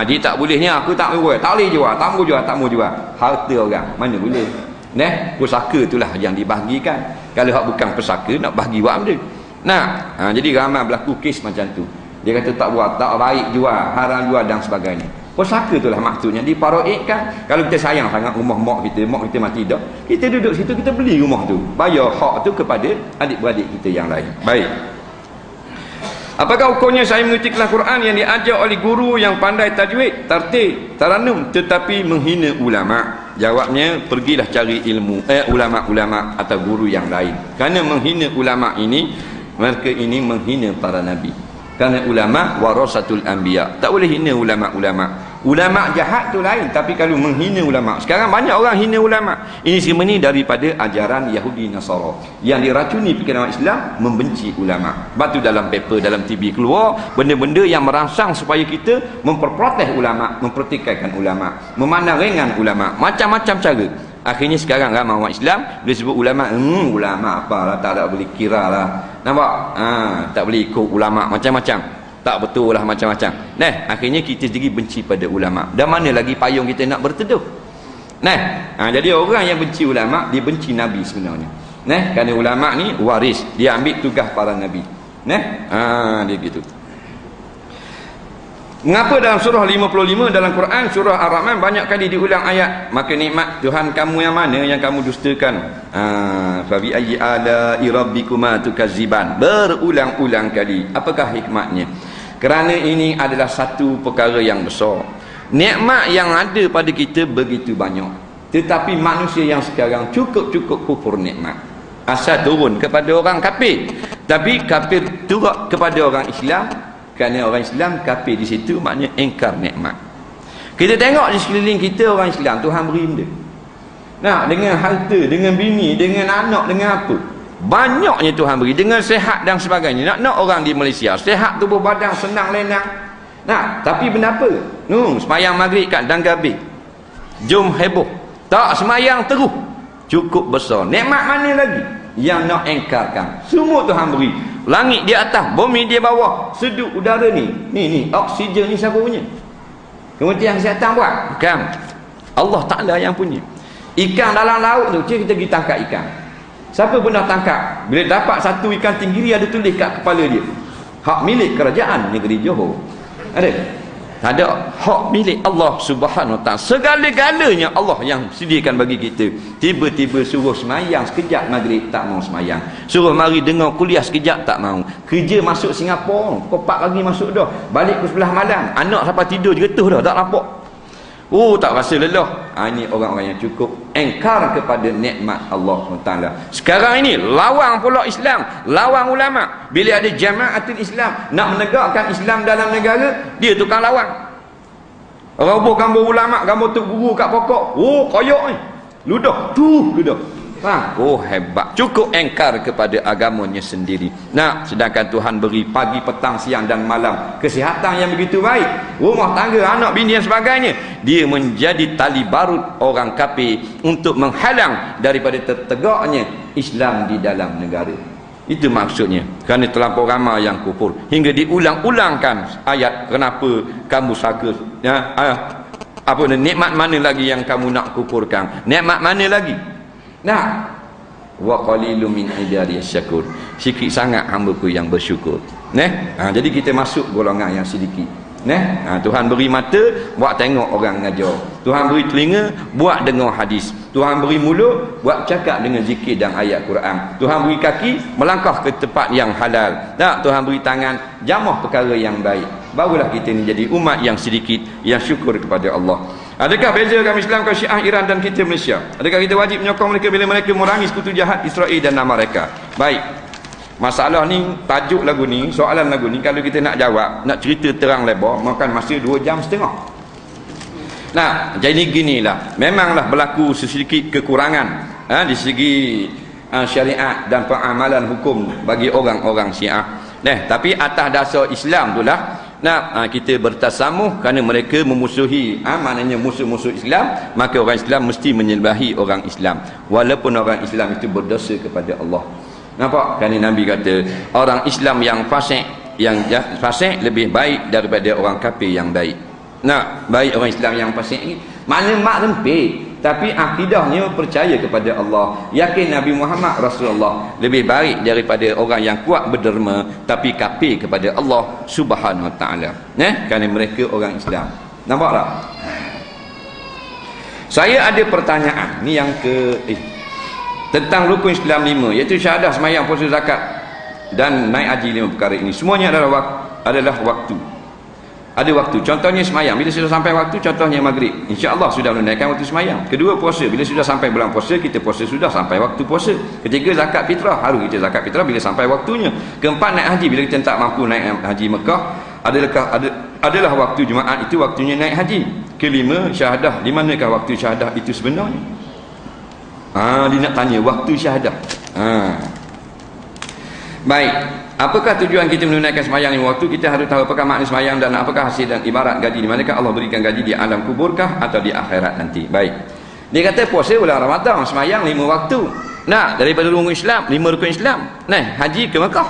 [SPEAKER 1] Dia tak bolehnya aku tak mau jual, tak boleh jual, tak mau jual. Harta orang, mana boleh? Pusaka itulah yang dibahagikan. Kalau hak bukan pusaka, nak bahagi buat benda. Jadi ramai berlaku kes macam tu. Dia kata tak buat, tak baik jual, haram jual dan sebagainya. Pusaka itulah maksudnya diparaidkan. Kalau kita sayang sangat rumah mak kita mati dah, kita duduk situ, kita beli rumah tu, bayar hak tu kepada adik-beradik kita yang lain. Baik. Apakah hukumnya saya mengikuti kelas Quran yang diajar oleh guru yang pandai tajwid, tartil, taranum tetapi menghina ulama? Jawabnya, pergilah cari ilmu ulama-ulama atau guru yang lain. Kerana menghina ulama ini, mereka ini menghina para nabi. Kerana ulama warasatul anbiya. Tak boleh hina ulama-ulama. Ulama jahat tu lain, tapi kalau menghina ulama, sekarang banyak orang hina ulama. Ini semua ni daripada ajaran Yahudi Nasara yang diracuni fikiran Islam, membenci ulama. Sebab tu dalam paper, dalam TV keluar benda-benda yang merangsang supaya kita memperprotes ulama, mempertikaikan ulama, memandang ringan ulama, macam-macam cara. Akhirnya sekarang ramai orang Islam bila sebut ulama, ulama apalah, tak ada boleh kira lah. Nampak? Tak boleh ikut ulama, macam-macam. Tak betul lah, macam-macam. Akhirnya kita sendiri benci pada ulama. Dan mana lagi payung kita nak berteduh? Jadi orang yang benci ulama, dia benci Nabi sebenarnya. Kerana ulama ni waris, dia ambil tugas para Nabi. Dia gitu. Mengapa dalam surah 55 dalam Quran, surah Ar-Rahman banyak kali diulang ayat, maka nikmat Tuhan kamu yang mana yang kamu dustakan? Fa bi ayyi ala'i rabbikuma tukazziban. Berulang-ulang kali. Apakah hikmatnya? Kerana ini adalah satu perkara yang besar. Nikmat yang ada pada kita begitu banyak, tetapi manusia yang sekarang cukup-cukup kufur nikmat. Asal turun kepada orang kafir, tapi kafir turut kepada orang Islam. Kerana orang Islam kafir di situ, maknanya engkar nikmat. Kita tengok di sekeliling kita orang Islam, Tuhan beri benda. Nah, dengan harta, dengan bini, dengan anak, dengan apa, banyaknya Tuhan beri, dengan sehat dan sebagainya. Nak orang di Malaysia sehat, tubuh badan senang lenang. Nah, tapi kenapa? Semayang maghrib kat Danggabe, jom heboh. Tak semayang terus, cukup besar. Nikmat mana lagi yang nak engkarkan? Semua Tuhan beri. Langit di atas, bumi di bawah, sejuk udara ni. Ni oksigen ni siapa punya? Kementerian Kesihatan buat? Bukan. Allah Ta'ala yang punya. Ikan dalam laut tu, kita pergi tangkap ikan. Siapa pernah tangkap? Bila dapat satu ikan tenggiri, ada tulis kat kepala dia, hak milik kerajaan negeri Johor. Ada? Tak ada. Hak milik Allah Subhanahu Wa Ta'ala. Segala-galanya Allah yang sediakan bagi kita. Tiba-tiba suruh semayang sekejap maghrib, tak mau semayang. Suruh mari dengar kuliah sekejap, tak mau. Kerja masuk Singapura, pukul 4 pagi masuk dah, balik pukul 11 malam. Anak sampai tidur jatuh dah, tak nampak. Tak rasa lelah. Ini orang-orang yang cukup engkar kepada nikmat Allah SWT. Sekarang ini lawan pula Islam, lawan ulama. Bila ada Jamaatul Islam nak menegakkan Islam dalam negara, dia tukang lawan. Roboh gambar ulama, gambar tok guru kat pokok. Koyak ni. Ludah. Ludah. Hebat. Cukup engkar kepada agamanya sendiri. Nah, sedangkan Tuhan beri pagi, petang, siang dan malam kesihatan yang begitu baik, rumah tangga, anak bini dan sebagainya. Dia menjadi tali barut orang kafir untuk menghalang daripada tertegaknya Islam di dalam negara. Itu maksudnya. Kerana terlampau ramai yang kufur, hingga diulang-ulangkan ayat, kenapa kamu sangka nikmat mana lagi yang kamu nak kufurkan? Nikmat mana lagi? Nah, wa qalilum min ibadiyas syakur. Sikit sangat hamba-Ku yang bersyukur. Jadi kita masuk golongan yang sedikit. Tuhan beri mata buat tengok orang ngajar. Tuhan beri telinga buat dengar hadis. Tuhan beri mulut buat cakap dengan zikir dan ayat Quran. Tuhan beri kaki melangkah ke tempat yang halal. Tuhan beri tangan jamah perkara yang baik. Barulah kita ni jadi umat yang sedikit yang syukur kepada Allah. Adakah beza kami Islam, kau Syiah, Iran dan kita Malaysia? Adakah kita wajib menyokong mereka bila mereka memerangi sekutu jahat Israel dan nama mereka? Baik. Masalah ni, tajuk lagu ni, soalan lagu ni, kalau kita nak jawab, nak cerita terang lebar, makan masa 2 jam setengah. Nah, jadi ginilah. Memanglah berlaku sedikit kekurangan di segi syariat dan pengamalan hukum bagi orang-orang Syiah. Tapi atas dasar Islam itulah, kita bertasamuh kerana mereka memusuhi, maknanya musuh-musuh Islam, maka orang Islam mesti menyembahi orang Islam walaupun orang Islam itu berdosa kepada Allah. Nampak? Kerana Nabi kata orang Islam yang fasik, lebih baik daripada orang kafir yang baik. Baik orang Islam yang fasik ni makna mak rempit, tapi akidahnya percaya kepada Allah, yakin Nabi Muhammad Rasulullah, lebih baik daripada orang yang kuat berderma tapi kafir kepada Allah Subhanahu Wa Ta'ala. Kerana mereka orang Islam. Nampak tak? Saya ada pertanyaan ni yang tentang rukun Islam 5, iaitu syahadah, sembahyang, puasa, zakat dan naik haji. 5 perkara ini semuanya adalah waktu. Ada waktu. Contohnya sembahyang, bila sudah sampai waktu, contohnya maghrib, insya-Allah sudah menunaikan waktu sembahyang. Kedua, puasa, bila sudah sampai bulan puasa, kita puasa sudah sampai waktu puasa. Ketiga, zakat fitrah, harus kita zakat fitrah bila sampai waktunya. Keempat, naik haji, bila kita tak mampu naik haji Mekah, adalah waktu Jumaat, itu waktunya naik haji. Kelima, syahadah, di manakah waktu syahadah itu sebenarnya? Dia nak tanya waktu syahadah. Baik, apakah tujuan kita menunaikan sembahyang 5 waktu? Kita harus tahu apakah makna sembahyang dan apakah hasil dan ibarat gaji, di manakah Allah berikan gaji, di alam kuburkah atau di akhirat nanti. Baik, dia kata puasa bulan Ramadan, sembahyang 5 waktu. Daripada rukun Islam, 5 rukun Islam. Haji ke Mekah.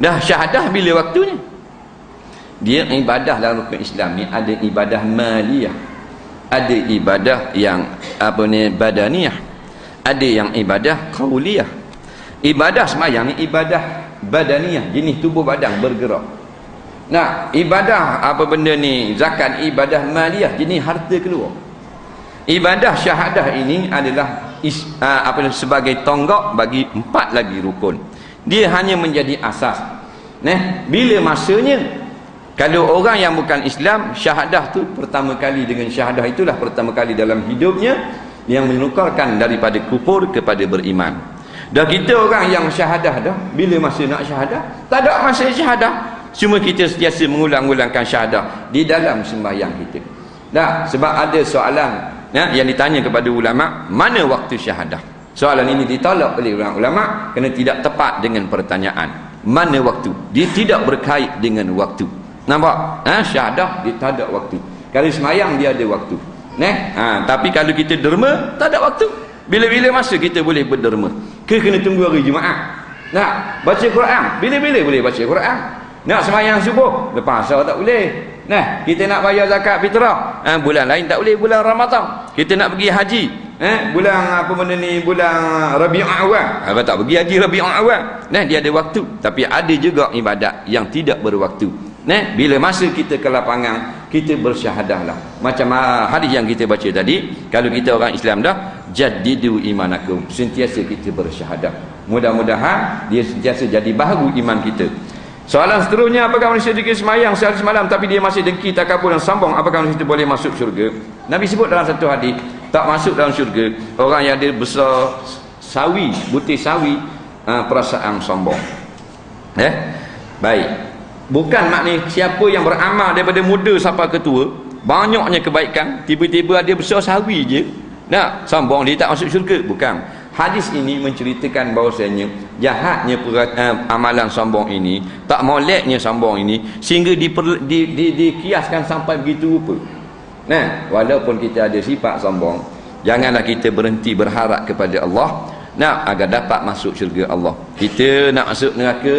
[SPEAKER 1] Dah syahadah bila waktunya? Dia ibadah dalam rukun Islam ni ada ibadah maliyah, ada ibadah yang badaniyah, ada yang ibadah qauliyah. Ibadah sembahyang ni ibadah badaniyah, jenis tubuh badan bergerak. Nah, ibadah apa benda ni? Zakat ibadah maliyah, jenis harta keluar. Ibadah syahadah ini adalah sebagai tonggak bagi 4 lagi rukun. Dia hanya menjadi asas. Bila masanya, kalau orang yang bukan Islam, syahadah tu pertama kali, dengan syahadah itulah pertama kali dalam hidupnya yang menukarkan daripada kufur kepada beriman. Dah kita orang yang syahadah dah, bila masa nak syahadah? Tak ada masa syahadah. Cuma kita sentiasa mengulang-ulangkan syahadah di dalam sembahyang kita. Dah, sebab ada soalan yang ditanya kepada ulama, mana waktu syahadah? Soalan ini ditolak oleh ulama kerana tidak tepat dengan pertanyaan. Mana waktu? Dia tidak berkait dengan waktu. Nampak? Syahadah dia tak ada waktu. Kalau sembahyang dia ada waktu. Tapi kalau kita derma, tak ada waktu. Bila-bila masa kita boleh berderma. Kena tunggu hari Jumaat. Nak baca Quran, bila-bila boleh baca Quran. Nak sembahyang subuh, lepas asar tak boleh. Kita nak bayar zakat fitrah, bulan lain tak boleh, bulan Ramadan. Kita nak pergi haji, bulan apa benda ni, bulan Rabiul Awal. Kalau tak pergi haji Rabiul Awal, dia ada waktu. Tapi ada juga ibadat yang tidak berwaktu. Bila masa kita ke lapangan, kita bersyahadah. Macam hadis yang kita baca tadi, kalau kita orang Islam dah, jaddidu imanakum, sentiasa kita bersyahadah. Mudah-mudahan dia sentiasa jadi baharu iman kita. Soalan seterusnya, apakah manusia dikira semayang sehari semalam tapi dia masih dengki, takabur dan sombong, apakah manusia itu boleh masuk syurga? Nabi sebut dalam satu hadis, tak masuk dalam syurga orang yang ada besar sawi, butir sawi, perasaan sombong. Baik. Bukan maknanya siapa yang beramal daripada muda sampai ke tua, banyaknya kebaikan, tiba-tiba ada besar sawi je, sombong, dia tak masuk syurga. Bukan. Hadis ini menceritakan bahawasanya jahatnya amalan sombong ini, tak moleknya sombong ini, sehingga dikiaskan sampai begitu rupa. Walaupun kita ada sifat sombong, janganlah kita berhenti berharap kepada Allah agar dapat masuk syurga Allah. Kita nak masuk neraka,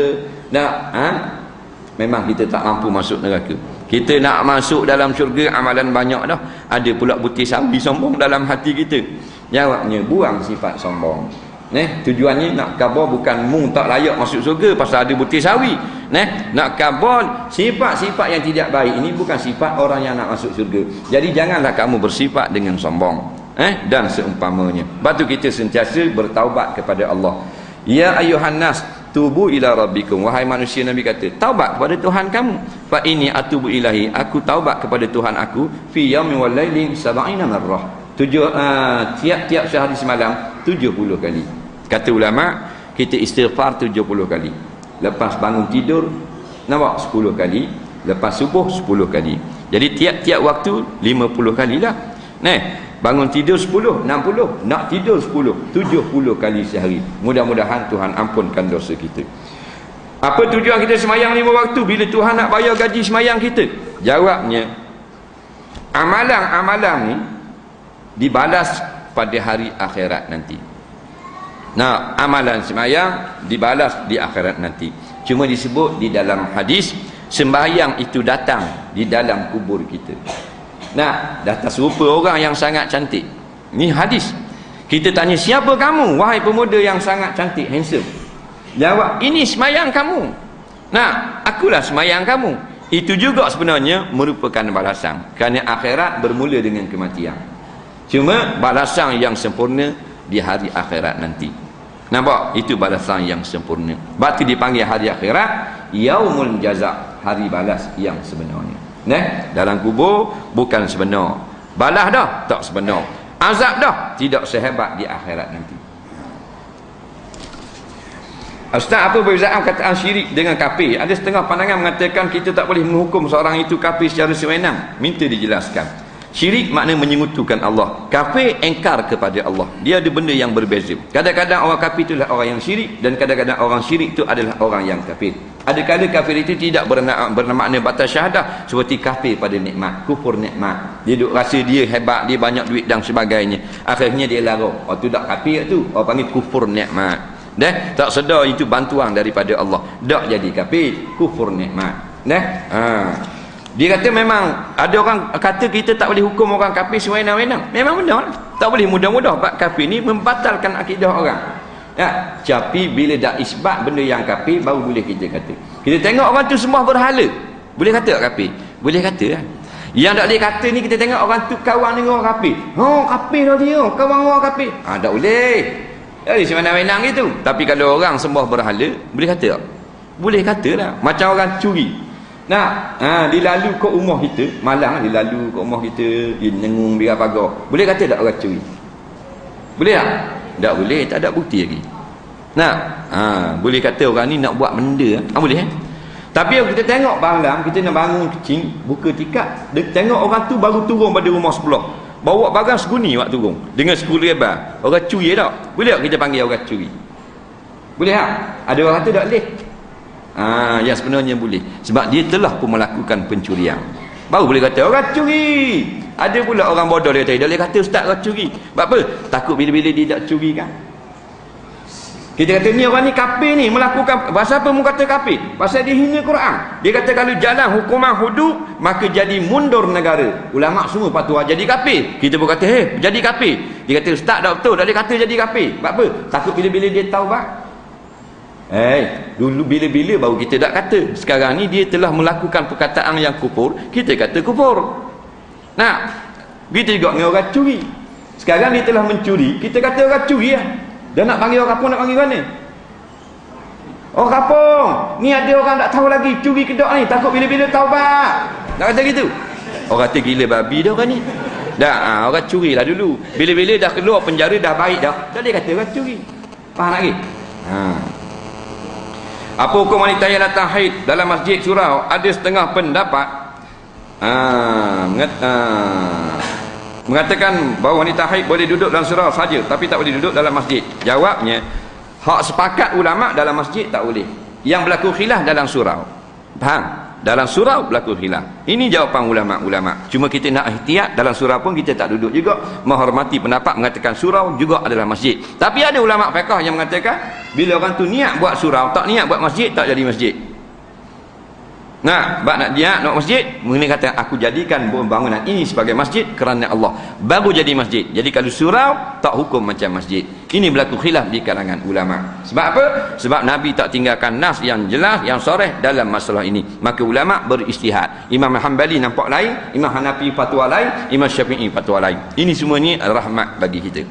[SPEAKER 1] memang kita tak mampu masuk neraka. Kita nak masuk dalam syurga, amalan banyak dah, ada pula butir sawi sombong dalam hati kita. Jawabnya, buang sifat sombong. Tujuannya nak khabar bukan mung tak layak masuk syurga pasal ada butir sawi. Nak khabar sifat-sifat yang tidak baik ini bukan sifat orang yang nak masuk syurga. Jadi janganlah kamu bersifat dengan sombong, dan seumpamanya. Batu kita sentiasa bertaubat kepada Allah. Ya ayuhan nas, tubu ila rabbikum, wahai manusia, Nabi kata, taubat kepada Tuhan kamu. Fa inni atubu ilahi, aku taubat kepada Tuhan aku fi yaumin wal lailin 70 marrah. Tiap-tiap sehari semalam 70 kali. Kata ulama, kita istighfar 70 kali. Lepas bangun tidur, nampak 10 kali. Lepas subuh 10 kali. Jadi tiap-tiap waktu 50 kali lah. Bangun tidur 10, 60, nak tidur 10, 70 kali sehari. Mudah-mudahan Tuhan ampunkan dosa kita. Apa tujuan kita semayang 5 waktu bila Tuhan nak bayar gaji semayang kita? Jawabnya, amalan-amalan ni dibalas pada hari akhirat nanti. Amalan semayang dibalas di akhirat nanti. Cuma disebut di dalam hadis, sembahyang itu datang di dalam kubur kita. Datang serupa orang yang sangat cantik. Ni hadis. Kita tanya, siapa kamu wahai pemuda yang sangat cantik, handsome? Jawab, ini semayang kamu. Akulah semayang kamu. Itu juga sebenarnya merupakan balasan, kerana akhirat bermula dengan kematian. Cuma balasan yang sempurna di hari akhirat nanti. Nampak? Itu balasan yang sempurna. Sebab itu dipanggil hari akhirat yaumul jaza, hari balas yang sebenarnya. Dalam kubur bukan sebenar. Balas dah tak sebenar. Azab dah tidak sehebat di akhirat nanti. Ustaz, apa perbezaan kataan syirik dengan kafir? Ada setengah pandangan mengatakan kita tak boleh menghukum seorang itu kafir secara sewenang. Minta dijelaskan. Syirik makna menyekutukan Allah. Kafir engkar kepada Allah. Dia ada benda yang berbeza. Kadang-kadang orang kafir itulah orang yang syirik, dan kadang-kadang orang syirik itu adalah orang yang kafir. Ada kala kafir itu tidak bermakna batas syahadah, seperti kafir pada nikmat, kufur nikmat. Dia duk rasa dia hebat, dia banyak duit dan sebagainya. Akhirnya dia larang. Tu tak kafir tu, orang panggil kufur nikmat. Tak sedar itu bantuan daripada Allah. Tak jadi kafir, kufur nikmat. Dia kata memang ada orang kata kita tak boleh hukum orang kafir sewenang-wenang. Memang benar lah. Tak boleh mudah-mudah. Sebab kafir ni membatalkan akidah orang. Tapi bila dah isbat benda yang kafir, baru boleh kita kata. Kita tengok orang tu sembah berhala. Boleh kata tak kafir? Boleh kata lah. Yang tak boleh kata ni kita tengok orang tu kawan dengan orang kafir. Oh, kafir dah dia, kawan orang kafir. Tak boleh. Jadi semena-mena gitu. Tapi kalau orang sembah berhala, boleh kata tak? Boleh kata lah. Macam orang curi. Nah, dia lalu ke rumah kita, malam dia lalu ke rumah kita, dia nengung biar pagar. Boleh kata tak orang curi? Boleh tak? Tak boleh, tak ada bukti lagi. Nah, boleh kata orang ni nak buat benda, boleh. Tapi kalau kita tengok malam, kita nak bangun kecing, buka tikar, tengok orang tu baru turun pada rumah sebelah. Bawa barang seguni waktu turun dengan sekul lebar. Orang curi tak? Boleh tak kita panggil orang curi? Boleh tak? Ada orang kata tak boleh. Yang sebenarnya boleh. Sebab dia telah pun melakukan pencurian. Baru boleh kata orang curi. Ada pula orang bodoh dia kata, dia boleh kata ustaz orang curi. Sebab apa? Takut bila-bila dia tak curi kan. Kita kata ni orang ni kafir ni, melakukan. Pasal apa mu kata kafir? Pasal dia hina Quran. Dia kata kalau jalan hukuman hudud, maka jadi mundur negara. Ulama semua fatwa jadi kafir. Kita pun kata jadi kafir. Dia kata ustaz tak betul, tak boleh kata jadi kafir. Sebab apa? Takut bila-bila dia taubat. Dulu bila-bila baru kita tak kata. Sekarang ni dia telah melakukan perkataan yang kufur, kita kata kufur. Nah, kita juga dengan orang curi. Sekarang dia telah mencuri, kita kata orang curi lah. Dia nak panggil orang kampung, nak panggil mana? Orang kampung ni ada orang tak tahu lagi curi kedok ni, takut bila-bila taubat. Nak kata gitu? Orang kata gila babi dah orang ni. Dah, orang curi lah dulu. Bila-bila dah keluar penjara dah baik dah, tak boleh kata orang curi. Faham lagi? Apa hukum wanita yang datang haid dalam masjid surau? Ada setengah pendapat mengatakan bahawa wanita haid boleh duduk dalam surau saja, tapi tak boleh duduk dalam masjid. Jawabnya, hak sepakat ulama dalam masjid tak boleh. Yang berlaku khilaf dalam surau. Faham? Dalam surau berlaku khilaf. Ini jawapan ulama-ulama. Cuma kita nak ihtiyat, dalam surau pun kita tak duduk juga. Menghormati pendapat mengatakan surau juga adalah masjid. Tapi ada ulama fiqh yang mengatakan bila orang tu niat buat surau, tak niat buat masjid, tak jadi masjid. Nah, bab nak niat nak masjid, mengenai kata aku jadikan bangunan ini sebagai masjid kerana Allah, baru jadi masjid. Jadi kalau surau tak hukum macam masjid. Ini berlaku khilaf di kalangan ulama. Sebab apa? Sebab Nabi tak tinggalkan nas yang jelas, yang soreh dalam masalah ini. Maka ulama beristihad. Imam Hanbali nampak lain, Imam Hanafi fatwa lain, Imam Syafi'i fatwa lain. Ini semua ni rahmat bagi kita.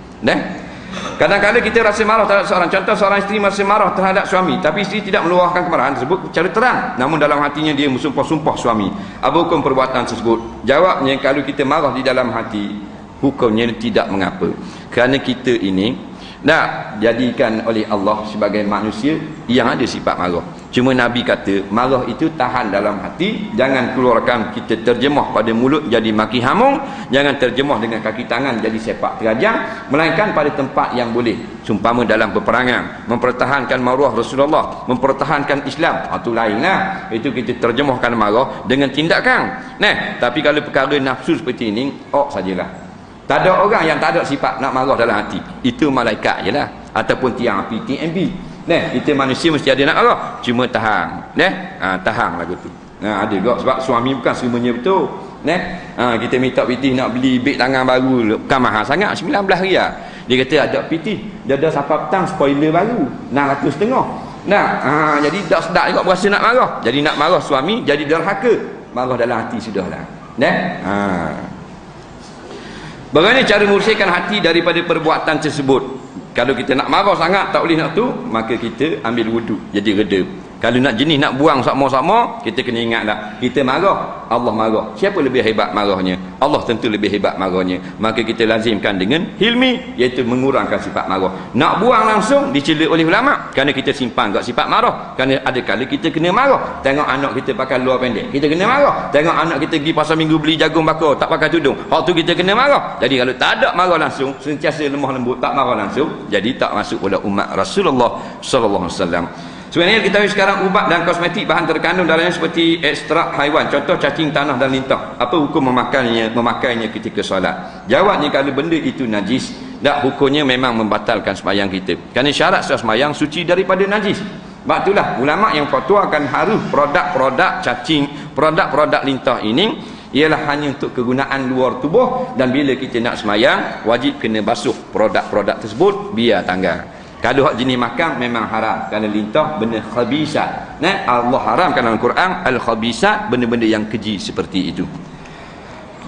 [SPEAKER 1] Kadang-kadang kita rasa marah terhadap seorang. Contoh, seorang isteri masih marah terhadap suami, tapi isteri tidak meluahkan kemarahan tersebut secara terang, namun dalam hatinya dia bersumpah-sumpah suami. Apa hukum perbuatan tersebut? Jawabnya, kalau kita marah di dalam hati, hukumnya tidak mengapa. Kerana kita ini nak jadikan oleh Allah sebagai manusia yang ada sifat marah. Cuma Nabi kata marah itu tahan dalam hati, jangan keluarkan. Kita terjemah pada mulut jadi maki hamung, jangan terjemah dengan kaki tangan jadi sepak terajang, melainkan pada tempat yang boleh. Sumpama dalam peperangan, mempertahankan maruah Rasulullah, mempertahankan Islam, itu lainlah. Itu kita terjemahkan marah dengan tindakan. Tapi kalau perkara nafsu seperti ini, sajalah. Tak ada orang yang tak ada sifat nak marah dalam hati. Itu malaikat je lah, ataupun tiang api, TMB. Kita manusia mesti ada nak marah, cuma tahan. Tahan lagu tu. Ada juga sebab suami bukan semuanya betul. Kita minta pitih nak beli beg tangan baru, bukan mahal sangat, 19 riyal. Dia kata ada pitih, dia ada sampai petang spoiler baru, 650. Jadi tak sedap juga berasa nak marah. Jadi nak marah suami jadi derhaka. Marah dalam hati sudahlah. Bagaimana cara membersihkan hati daripada perbuatan tersebut? Kalau kita nak marah sangat, tak boleh nak tu, maka kita ambil wuduk, jadi reda. Kalau nak jenis nak buang sama-sama, kita kena ingatlah, kita marah, Allah marah. Siapa lebih hebat marahnya? Allah tentu lebih hebat marahnya. Maka kita lazimkan dengan hilmi, iaitu mengurangkan sifat marah. Nak buang langsung dicela oleh ulama, kerana kita simpan kat sifat marah. Kerana ada kala kita kena marah. Tengok anak kita pakai luar pendek, kita kena marah. Tengok anak kita pergi pasar minggu beli jagung bakar, tak pakai tudung, hak tu kita kena marah. Jadi kalau tak ada marah langsung, sentiasa lemah lembut, tak marah langsung, jadi tak masuk oleh umat Rasulullah sallallahu alaihi wasallam. Sebenarnya kita tahu sekarang ubat dan kosmetik bahan terkandung dalamnya seperti ekstrak haiwan, contoh cacing tanah dan lintah. Apa hukum memakainya ketika solat? Jawabnya, kalau benda itu najis, tak, hukumnya memang membatalkan sembahyang kita. Kerana syarat sah sembahyang suci daripada najis. Sebab itulah ulama yang fatwakan harus produk-produk cacing, produk-produk lintah ini ialah hanya untuk kegunaan luar tubuh, dan bila kita nak sembahyang wajib kena basuh produk-produk tersebut biar tanggal. Kalau hak jenis makan memang haram kerana lintah benda khabisat. Allah haramkan dalam Quran al-khabisat, benda-benda yang keji seperti itu.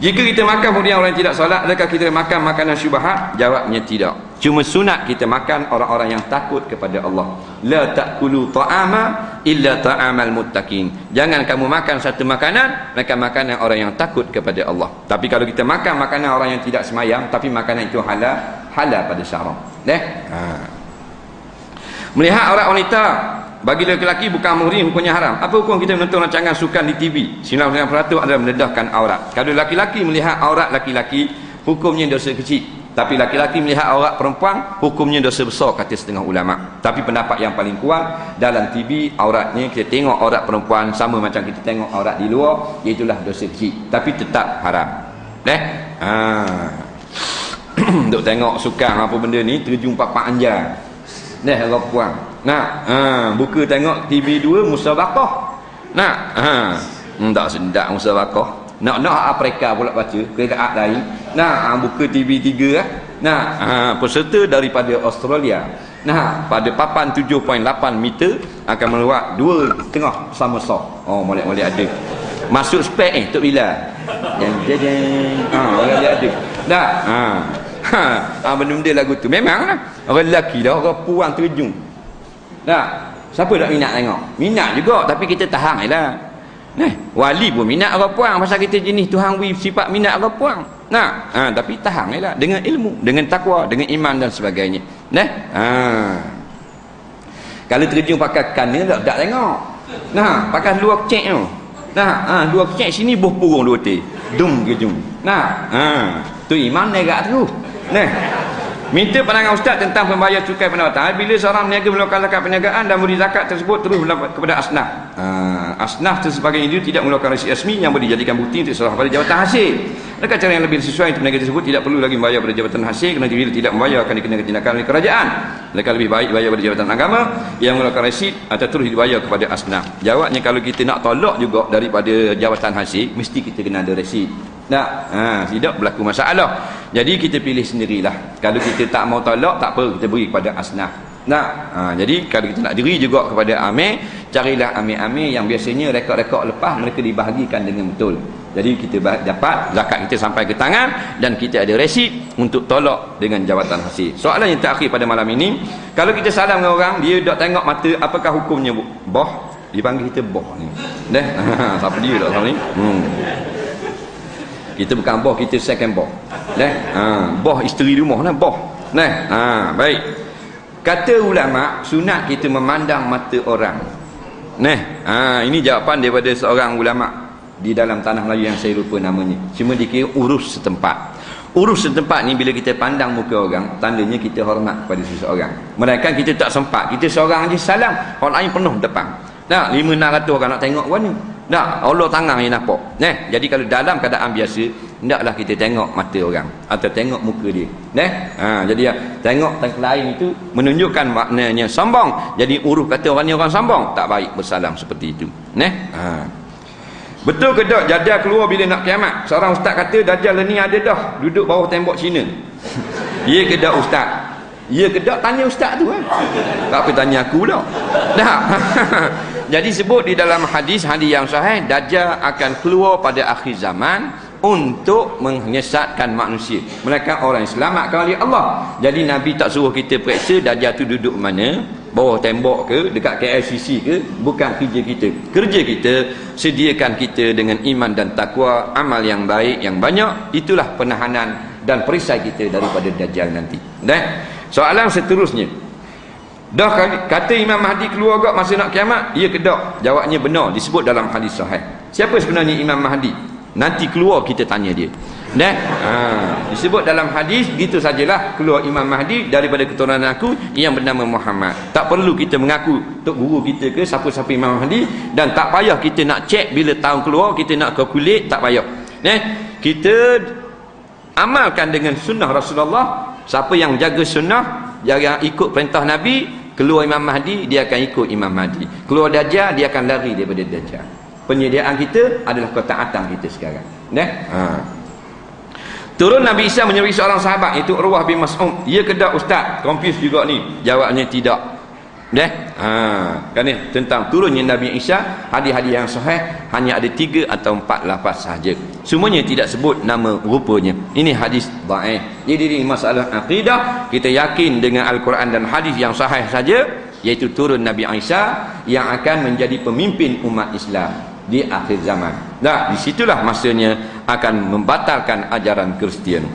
[SPEAKER 1] Jika kita makan kemudian orang yang tidak solat, adakah kita makan makanan syubhat? Jawabnya tidak. Cuma sunat kita makan orang-orang yang takut kepada Allah. La ta'kulu ta'ama illa ta'amal muttaqin. Jangan kamu makan satu makanan melainkan makanan orang yang takut kepada Allah. Tapi kalau kita makan makanan orang yang tidak semayang tapi makanan itu halal pada syarak. Melihat aurat wanita bagi lelaki bukan muhrim, hukumnya haram. Apa hukum kita menonton rancangan sukan di TV? 99% adalah mendedahkan aurat. Kalau lelaki melihat aurat lelaki, hukumnya dosa kecil. Tapi lelaki melihat aurat perempuan, hukumnya dosa besar kata setengah ulama. Tapi pendapat yang paling kuat, dalam TV auratnya kita tengok aurat perempuan sama macam kita tengok aurat di luar, iaitulah dosa kecil. Tapi tetap haram. Duk tengok sukan apa benda ni terjun 4 jam. Orang puan. Buka tengok TV 2 musabaqah. Tak sedap musabaqah. Nak Afrika pula baca qiraat lain. Buka TV 3 peserta daripada Australia. Pada papan 7.8 meter akan meluat 2.5 somersault. Molek-molek ada. Masuk spek Tok Bilal. Orang dia ada. Benda-benda lagu tu memanglah orang lelaki dah, orang puan terjun. Siapa tak minat tengok? Minat juga, tapi kita tahan jelah. Wali pun minat orang puan pasal kita jenis Tuhan beri sifat minat orang puan. Tapi tahan jelah dengan ilmu, dengan takwa, dengan iman dan sebagainya. Kalau terjun pakai kana tak tengok. Pakai luar cek tu. Dua kecek sini boh purung 2 teh. Dum ke jum. Tu iman negak tu. Minta pandangan ustaz tentang pembayar cukai pendapatan. Bila seorang meniaga melakukan zakat perniagaan dan beri zakat tersebut terus kepada asnaf. Asnaf sebagai individu tidak melakukan resit resmi yang boleh dijadikan bukti untuk serah pada jabatan hasil. Adakah cara yang lebih sesuai untuk peniaga tersebut tidak perlu lagi membayar pada jabatan hasil kerana bila tidak membayar akan dikenakan tindakan oleh kerajaan? Adakah lebih baik bayar pada jabatan agama yang melakukan resit atau terus dibayar kepada asnaf? Jawabnya, kalau kita nak tolak juga daripada jabatan hasil, mesti kita kena ada resit. Tidak berlaku masalah. Jadi kita pilih sendirilah. Kalau kita tak mau tolak, tak apa, kita beri kepada asnaf. Jadi kalau kita nak diri juga kepada amir, carilah amir-amir yang biasanya rekod-rekod lepas mereka dibahagikan dengan betul. Jadi kita dapat zakat kita sampai ke tangan dan kita ada resit untuk tolak dengan jabatan hasil. Soalan yang terakhir pada malam ini, kalau kita salam dengan orang, dia tak tengok mata, apakah hukumnya? Boh, dipanggil kita boh ni. Siapa dia tak tahu ni? Kita bukan boh, kita second boh. Boh isteri rumah lah, boh. Baik. Kata ulama, sunat kita memandang mata orang. Ini jawapan daripada seorang ulama di dalam tanah Melayu yang saya lupa namanya. Cuma dikira urus setempat. Urus setempat ni bila kita pandang muka orang, tandanya kita hormat kepada seseorang. Mereka kita tak sempat, kita seorang je salam, orang lain penuh depan. 500-600 orang nak tengok orang ni. Allah tangan yang nampak. Jadi kalau dalam keadaan biasa, hendaklah kita tengok mata orang atau tengok muka dia. Jadi tengok tengok lain itu menunjukkan maknanya sombong. Jadi urus kata orang ni orang sombong, tak baik bersalam seperti itu. Betul ke tak Dajjal keluar bila nak kiamat? Seorang ustaz kata Dajjal ni ada dah duduk bawah tembok Cina. Ya ke tak ustaz? Ya ke tak? Tanya ustaz tu kan. Tak apa tanya aku pula. Jadi sebut di dalam hadis yang sahih, Dajjal akan keluar pada akhir zaman untuk menyesatkan manusia. Mereka orang yang selamatkan oleh Allah. Jadi Nabi tak suruh kita periksa Dajjal tu duduk mana, bawah tembok ke, dekat KLCC ke. Bukan kerja kita. Kerja kita, sediakan kita dengan iman dan takwa, amal yang baik yang banyak. Itulah penahanan dan perisai kita daripada Dajjal nanti. Soalan seterusnya, dah kata Imam Mahdi keluar agak masa nak kiamat? Ya ke tak? Jawabnya benar, disebut dalam hadis sahih. Siapa sebenarnya Imam Mahdi? Nanti keluar kita tanya dia. Disebut dalam hadis, gitu sajalah keluar Imam Mahdi daripada keturunan aku yang bernama Muhammad. Tak perlu kita mengaku tok guru kita ke siapa-siapa Imam Mahdi, dan tak payah kita nak cek bila tahun keluar, kita nak calculate, tak payah. Kita amalkan dengan sunnah Rasulullah. Siapa yang jaga sunnah, yang ikut perintah Nabi, keluar Imam Mahdi, dia akan ikut Imam Mahdi. Keluar Dajjal, dia akan lari daripada Dajjal. Penyediaan kita adalah ketaatan kita sekarang. Turun Nabi Isa menyuruh seorang sahabat, itu Urwah bin Mas'ud. Ya ke tak ustaz? Confuse juga ni. Jawabnya tidak. Kerana tentang turunnya Nabi Isa, hadis-hadis yang sahih hanya ada 3 atau 4 lafaz sahaja. Semuanya tidak sebut nama rupanya. Ini hadis dhaif. Jadi ini masalah akidah, kita yakin dengan Al-Quran dan hadis yang sahih saja, iaitu turun Nabi Isa yang akan menjadi pemimpin umat Islam di akhir zaman. Nah, disitulah masanya akan membatalkan ajaran Kristian.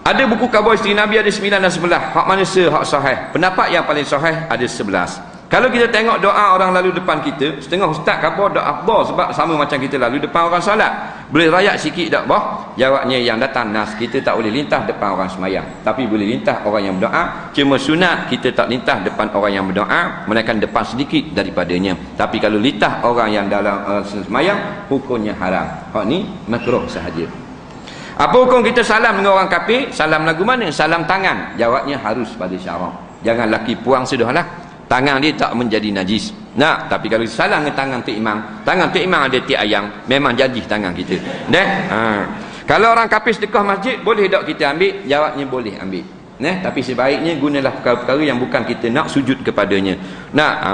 [SPEAKER 1] Ada buku khabar isteri Nabi ada 9 dan 11. Hak mana hak sahih? Pendapat yang paling sahih ada 11. Kalau kita tengok doa orang lalu depan kita, setengah ustaz khabar doa afdal sebab sama macam kita lalu depan orang salat. Boleh rayak sikit tak bah? Jawabnya yang datang nas, kita tak boleh lintah depan orang semayang, tapi boleh lintah orang yang berdoa. Cuma sunat kita tak lintah depan orang yang berdoa, melainkan depan sedikit daripadanya. Tapi kalau lintah orang yang dalam semayang, hukumnya haram. Hak ni makruh sahaja. Apa hukum kita salam dengan orang kafir? Salam lagu mana? Salam tangan. Jawabnya harus pada syarak. Jangan laki puang sudahlah. Tangan dia tak menjadi najis. Nah, tapi kalau salam dengan tangan Tok Imam, tangan Tok Imam ada tiap ayam, memang jadi tangan kita. Kalau orang kafir sedekah masjid, boleh tak kita ambil? Jawabnya boleh ambil. Tapi sebaiknya gunalah perkara-perkara yang bukan kita nak sujud kepadanya.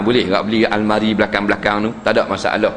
[SPEAKER 1] Boleh tak beli almari belakang-belakang tu? Tak ada masalah.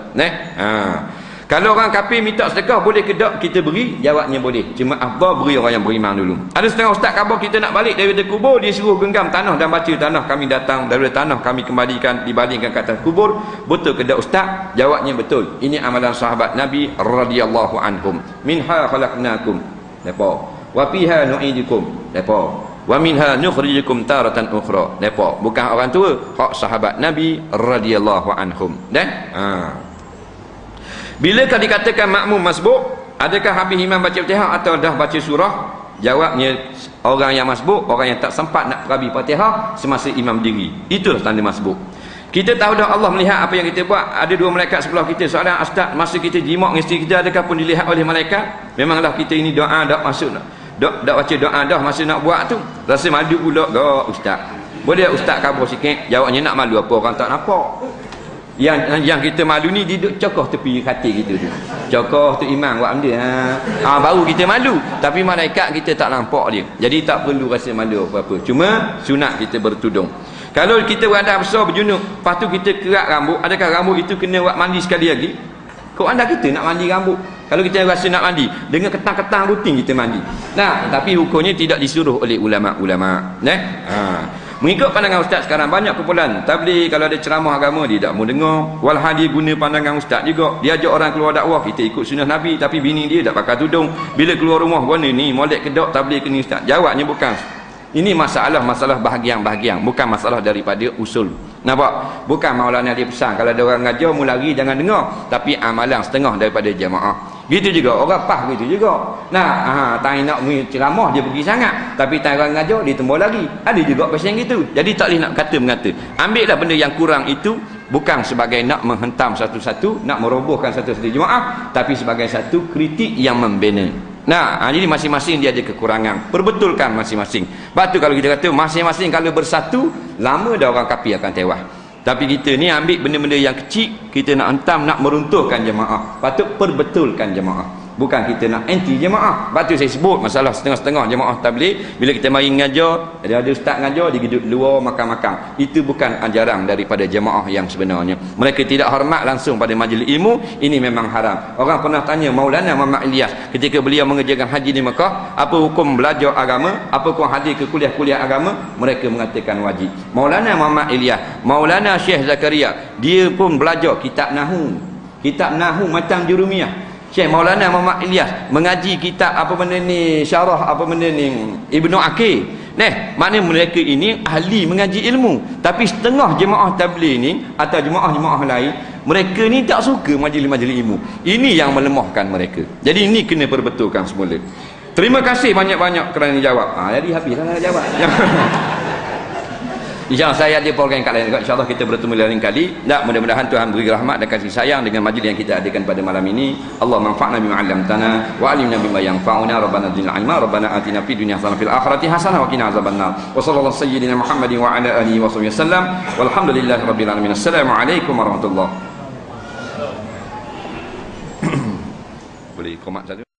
[SPEAKER 1] Kalau orang kafir minta sedekah, boleh ke tak kita beri? Jawabnya boleh. Cuma afdal beri orang yang beriman dulu. Ada setengah ustaz khabar kita nak balik daripada kubur, dia suruh genggam tanah dan baca tanah kami datang daripada tanah kami kembalikan, dibalingkan ke atas kubur. Betul ke tak ustaz? Jawabnya betul. Ini amalan sahabat Nabi radhiyallahu anhum. Minha khalaqnakum. Lepas. Wa fiha nu'idukum. Lepas. Wa minha nukhrijukum taratan ukhra. Lepas. Bukan orang tua, hak sahabat Nabi radhiyallahu anhum. Bilakah dikatakan makmum masbuk? Adakah habis imam baca Fatihah atau dah baca surah? Jawabnya, orang yang masbuk, orang yang tak sempat nak perabi Fatihah semasa imam diri. Itulah tanda masbuk. Kita tahu dah Allah melihat apa yang kita buat. Ada 2 malaikat sebelah kita. Soalan ustaz, masa kita jimat dengan isteri kita, adakah pun dilihat oleh malaikat? Memanglah kita ini doa dah masuk, dak baca doa dah masa nak buat tu. Rasa malu pula ke ustaz? Boleh ustaz khabar sikit? Jawabnya, nak malu apa orang tak nampak? Yang kita malu ni duduk cokoh tepi katil kita tu. Cokoh tu imam buat benda. Baru kita malu. Tapi malaikat kita tak nampak dia. Jadi tak perlu rasa malu apa-apa. Cuma sunat kita bertudung. Kalau kita berada besar berjunuk, lepas tu kita kerat rambut, adakah rambut itu kena buat mandi sekali lagi? Kau anda kita nak mandi rambut. Kalau kita rasa nak mandi, dengan ketang-ketang rutin kita mandi. Tapi hukumnya tidak disuruh oleh ulama-ulama. Mengikut pandangan ustaz sekarang banyak kumpulan tabligh, kalau ada ceramah agama dia tak mau dengar. Walhal dia guna pandangan ustaz juga. Dia ajak orang keluar dakwah, kita ikut sunnah Nabi, tapi bini dia tak pakai tudung. Bila keluar rumah, guna ni molek kedok tabligh ke ni ustaz? Jawabnya bukan. Ini masalah bahagian-bahagian, bukan masalah daripada usul. Nampak? Bukan maulana dia pesan kalau ada orang ngajar mu lari jangan dengar, tapi amalan setengah daripada jemaah. Gitu juga orang pah gitu juga. Tak nak ceramah dia pergi sangat, tapi tak orang ngajar dia tembak lagi. Ada juga pasal gitu. Jadi tak boleh nak kata-mengata. Ambillah benda yang kurang itu bukan sebagai nak menghentam satu-satu, nak merobohkan satu-satu jemaah, tapi sebagai satu kritik yang membina. Jadi masing-masing dia ada kekurangan. Perbetulkan masing-masing. Sebab tu kalau kita kata masing-masing kalau bersatu, lama dah orang kafir akan tewas. Tapi kita ni ambil benda-benda yang kecil, kita nak hentam, nak meruntuhkan jemaah. Patut perbetulkan jemaah. Bukan kita nak anti jemaah. Sebab tu saya sebut masalah setengah-setengah jemaah tabligh. Bila kita mari ngajar, ada ustaz ngajar, dia duduk luar makan-makan. Itu bukan ajaran daripada jemaah yang sebenarnya. Mereka tidak hormat langsung pada majlis ilmu. Ini memang haram. Orang pernah tanya Maulana Muhammad Ilyas ketika beliau mengerjakan haji di Mekah, apa hukum belajar agama, apa hukum hadir ke kuliah-kuliah agama? Mereka mengatakan wajib. Maulana Muhammad Ilyas, Maulana Syekh Zakaria, dia pun belajar kitab Nahu. Kitab Nahu macam Jurumiyah. Syekh Maulana Muhammad Ilyas mengaji kitab apa benda ni, syarah apa benda ni Ibnu Aqil. Maknanya mereka ini ahli mengaji ilmu. Tapi setengah jemaah tabligh ni atau jemaah-jemaah lain, mereka ni tak suka majlis-majlis ilmu. Ini yang melemahkan mereka. Jadi ini kena perbetulkan semula. Terima kasih banyak-banyak kerana jawab. Jadi habislah jawab. InsyaAllah saya ada program kat lain juga. InsyaAllah kita bertemu lain kali. Mudah-mudahan Tuhan beri rahmat dan kasih sayang dengan majlis yang kita adakan pada malam ini. Allah manfa'na bima 'allamtana wa 'allimna bima yanfa'una. Rabbana zidna 'ilma. Rabbana atina fid dunya hasanah fil akhirati hasanah wa qina azabannar. Wa sallallahu sayyidina Muhammadin wa ala alihi wa sahbihi wasallam. Walhamdulillahi rabbil alamin. Assalamualaikum warahmatullahi. Boleh komat satu.